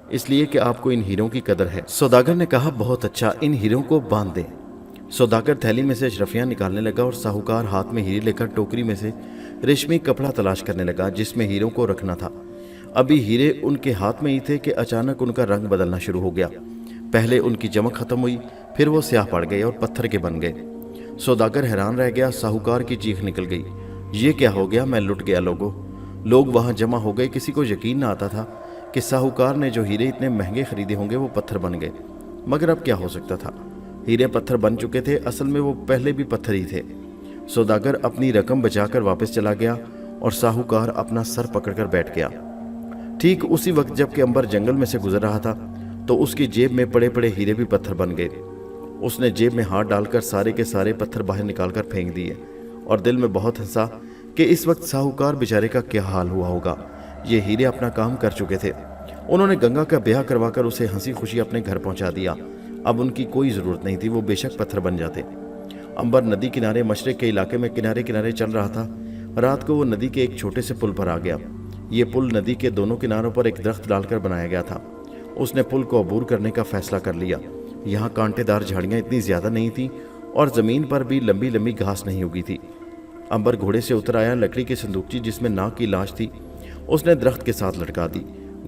اس لیے کہ آپ کو ان ہیروں کی قدر ہے۔ سوداگر نے کہا، بہت اچھا، ان ہیروں کو باندھ دیں۔ سوداگر تھیلی میں سے اشرفیاں نکالنے لگا اور ساہوکار ہاتھ میں ہیرے لے کر ٹوکری میں سے ریشمی کپڑا تلاش کرنے لگا جس میں ہیروں کو رکھنا تھا۔ ابھی ہیرے ان کے ہاتھ میں ہی تھے کہ اچانک ان کا رنگ بدلنا شروع ہو گیا۔ پہلے ان کی چمک ختم ہوئی، پھر وہ سیاہ پڑ گئے اور پتھر کے بن گئے۔ سوداگر حیران رہ گیا۔ ساہوکار کی چیخ نکل گئی، یہ کیا ہو گیا، میں لٹ گیا لوگوں۔ لوگ وہاں جمع ہو گئے۔ کسی کو یقین نہ آتا تھا کہ ساہوکار نے جو ہیرے اتنے مہنگے خریدے ہوں گے وہ پتھر بن گئے، مگر اب کیا ہو سکتا تھا، ہیرے پتھر بن چکے تھے، اصل میں وہ پہلے بھی پتھر ہی تھے۔ سوداگر اپنی رقم بچا کر واپس چلا گیا اور ساہوکار اپنا سر پکڑ کر بیٹھ گیا۔ ٹھیک اسی وقت جب کہ امبر جنگل میں سے گزر رہا تھا تو اس کی جیب میں پڑے پڑے ہیرے بھی پتھر بن گئے۔ اس نے جیب میں ہاتھ ڈال کر سارے کے سارے پتھر باہر نکال کر پھینک دیے اور دل میں بہت ہنسا کہ اس وقت ساہوکار بیچارے کا کیا حال ہوا ہوگا۔ یہ ہیرے اپنا کام کر چکے تھے۔ انہوں نے گنگا کا بیاہ کروا کر اسے ہنسی خوشی اپنے گھر پہنچا دیا۔ اب ان کی کوئی ضرورت نہیں تھی، وہ بے شک پتھر بن جاتے۔ امبر ندی کنارے مشرق کے علاقے میں کنارے کنارے چل رہا تھا۔ رات کو وہ ندی کے ایک چھوٹے سے پل پر آ گیا۔ یہ پل ندی کے دونوں کناروں پر ایک درخت ڈال کر بنایا گیا تھا۔ اس نے پل کو عبور کرنے کا فیصلہ کر لیا۔ یہاں کانٹے دار جھاڑیاں اتنی زیادہ نہیں تھیں اور زمین پر بھی لمبی لمبی گھاس نہیں اگی تھی۔ امبر گھوڑے سے اتر آیا۔ لکڑی کی صندوقچی جس میں ناگ کی لاش تھی اس نے درخت کے ساتھ لٹکا دی۔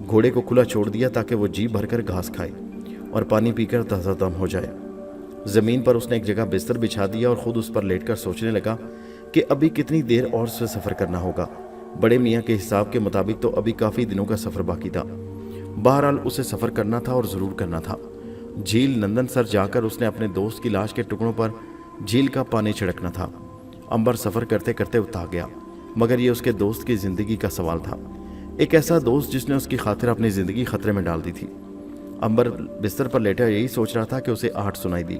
گھوڑے کو کھلا چھوڑ دیا تاکہ وہ جی بھر کر گھاس کھائے اور پانی پی کر تازہ دم ہو جائے۔ زمین پر اس نے ایک جگہ بستر بچھا دیا اور خود اس پر لیٹ کر سوچنے لگا کہ ابھی کتنی دیر اور سے سفر کرنا ہوگا۔ بڑے میاں کے حساب کے مطابق تو ابھی کافی دنوں کا سفر باقی تھا۔ بہرحال اسے سفر کرنا تھا اور ضرور کرنا تھا۔ جھیل نندن سر جا کر اس نے اپنے دوست کی لاش کے ٹکڑوں پر جھیل کا پانی چھڑکنا تھا۔ امبر سفر کرتے کرتے اکتا گیا، مگر یہ اس کے دوست کی زندگی کا سوال تھا، ایک ایسا دوست جس نے اس کی خاطر اپنی زندگی خطرے میں ڈال دی تھی۔ امبر بستر پر لیٹا یہی سوچ رہا تھا کہ اسے آہٹ سنائی دی۔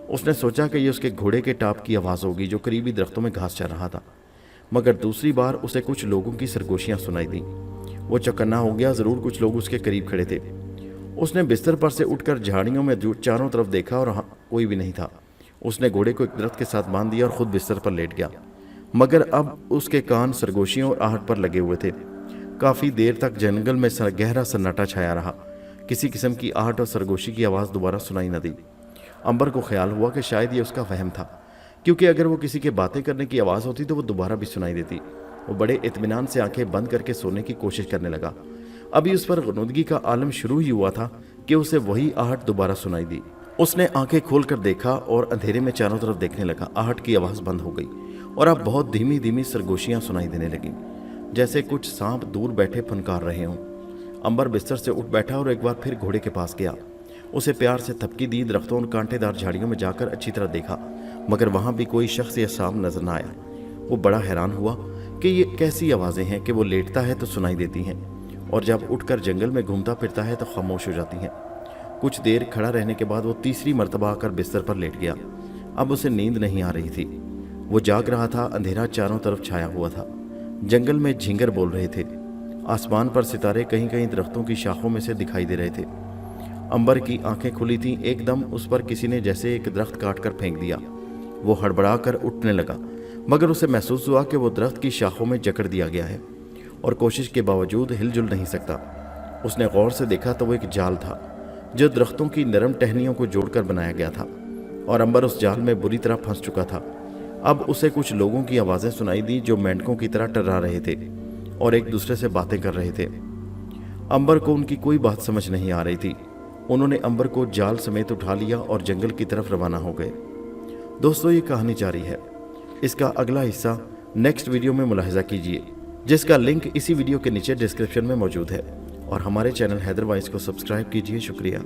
اس نے سوچا کہ یہ اس کے گھوڑے کے ٹاپ کی آواز ہوگی جو قریبی درختوں میں گھاس چر رہا تھا، مگر دوسری بار اسے کچھ لوگوں کی سرگوشیاں سنائی دیں۔ وہ چوکنا ہو گیا، ضرور کچھ لوگ اس کے قریب کھڑے تھے۔ اس نے بستر پر سے اٹھ کر جھاڑیوں میں چاروں طرف دیکھا اور کوئی بھی نہیں تھا۔ اس نے گھوڑے کو ایک درخت کے ساتھ باندھ دیا اور خود بستر پر لیٹ گیا، مگر اب اس کے کان سرگوشیوں اور آہٹ پر لگے ہوئے تھے۔ کافی دیر تک جنگل میں گہرا سناٹا چھایا رہا۔ کسی قسم کی آہٹ اور سرگوشی کی آواز دوبارہ سنائی نہ دی۔ امبر کو خیال ہوا کہ شاید یہ اس کا وہم تھا، کیونکہ اگر وہ کسی کے باتیں کرنے کی آواز ہوتی تو وہ دوبارہ بھی سنائی دیتی۔ وہ بڑے اطمینان سے آنکھیں بند کر کے سونے کی کوشش کرنے لگا۔ ابھی اس پر غنودگی کا عالم شروع ہی ہوا تھا کہ اسے وہی آہٹ دوبارہ سنائی دی۔ اس نے آنکھیں کھول کر دیکھا اور اندھیرے میں چاروں طرف دیکھنے لگا۔ آہٹ کی آواز بند ہو گئی اور اب بہت دھیمی دھیمی سرگوشیاں سنائی دینے لگیں، جیسے کچھ سانپ دور بیٹھے پھنکار رہے ہوں۔ امبر بستر سے اٹھ بیٹھا اور ایک بار پھر گھوڑے کے پاس گیا۔ اسے پیار سے تھپکی دی۔ درختوں اور کانٹے دار جھاڑیوں میں جا کر اچھی طرح دیکھا، مگر وہاں بھی کوئی شخص یا سانپ نظر نہ آیا۔ وہ بڑا حیران ہوا کہ یہ کیسی آوازیں ہیں کہ وہ لیٹتا ہے تو سنائی دیتی ہیں اور جب اٹھ کر جنگل میں گھومتا پھرتا ہے تو خاموش ہو جاتی ہیں۔ کچھ دیر کھڑا رہنے کے بعد وہ تیسری مرتبہ آ کر بستر پر لیٹ گیا۔ अब उसे नींद नहीं आ रही थी। वो जाग रहा था। अंधेरा चारों तरफ छाया हुआ था। जंगल में झिंगर बोल रहे थे। आसमान पर सितारे कहीं कहीं दरख्तों की शाखों में से दिखाई दे रहे थे। अंबर की आंखें खुली थीं। एकदम उस पर किसी ने जैसे एक दरख्त काट कर फेंक दिया। वो हड़बड़ा कर उठने लगा, मगर उसे महसूस हुआ कि वो दरख्त की शाखों में जकड़ दिया गया है और कोशिश के बावजूद हिलजुल नहीं सकता। उसने गौर से देखा तो वो एक जाल था जो दरख्तों की नरम टहनियों को जोड़कर बनाया गया था, और अंबर उस जाल में बुरी तरह फंस चुका था। अब उसे कुछ लोगों की आवाज़ें सुनाई दी जो मेंढकों की तरह टर्रा रहे थे और एक दूसरे से बातें कर रहे थे। अंबर को उनकी कोई बात समझ नहीं आ रही थी। उन्होंने अंबर को जाल समेत उठा लिया और जंगल की तरफ रवाना हो गए। दोस्तों, ये कहानी जारी है। इसका अगला हिस्सा नेक्स्ट वीडियो में मुलाहिजा कीजिए, जिसका लिंक इसी वीडियो के नीचे डिस्क्रिप्शन में मौजूद है। और हमारे चैनल हैदर वॉइस को सब्सक्राइब कीजिए। शुक्रिया।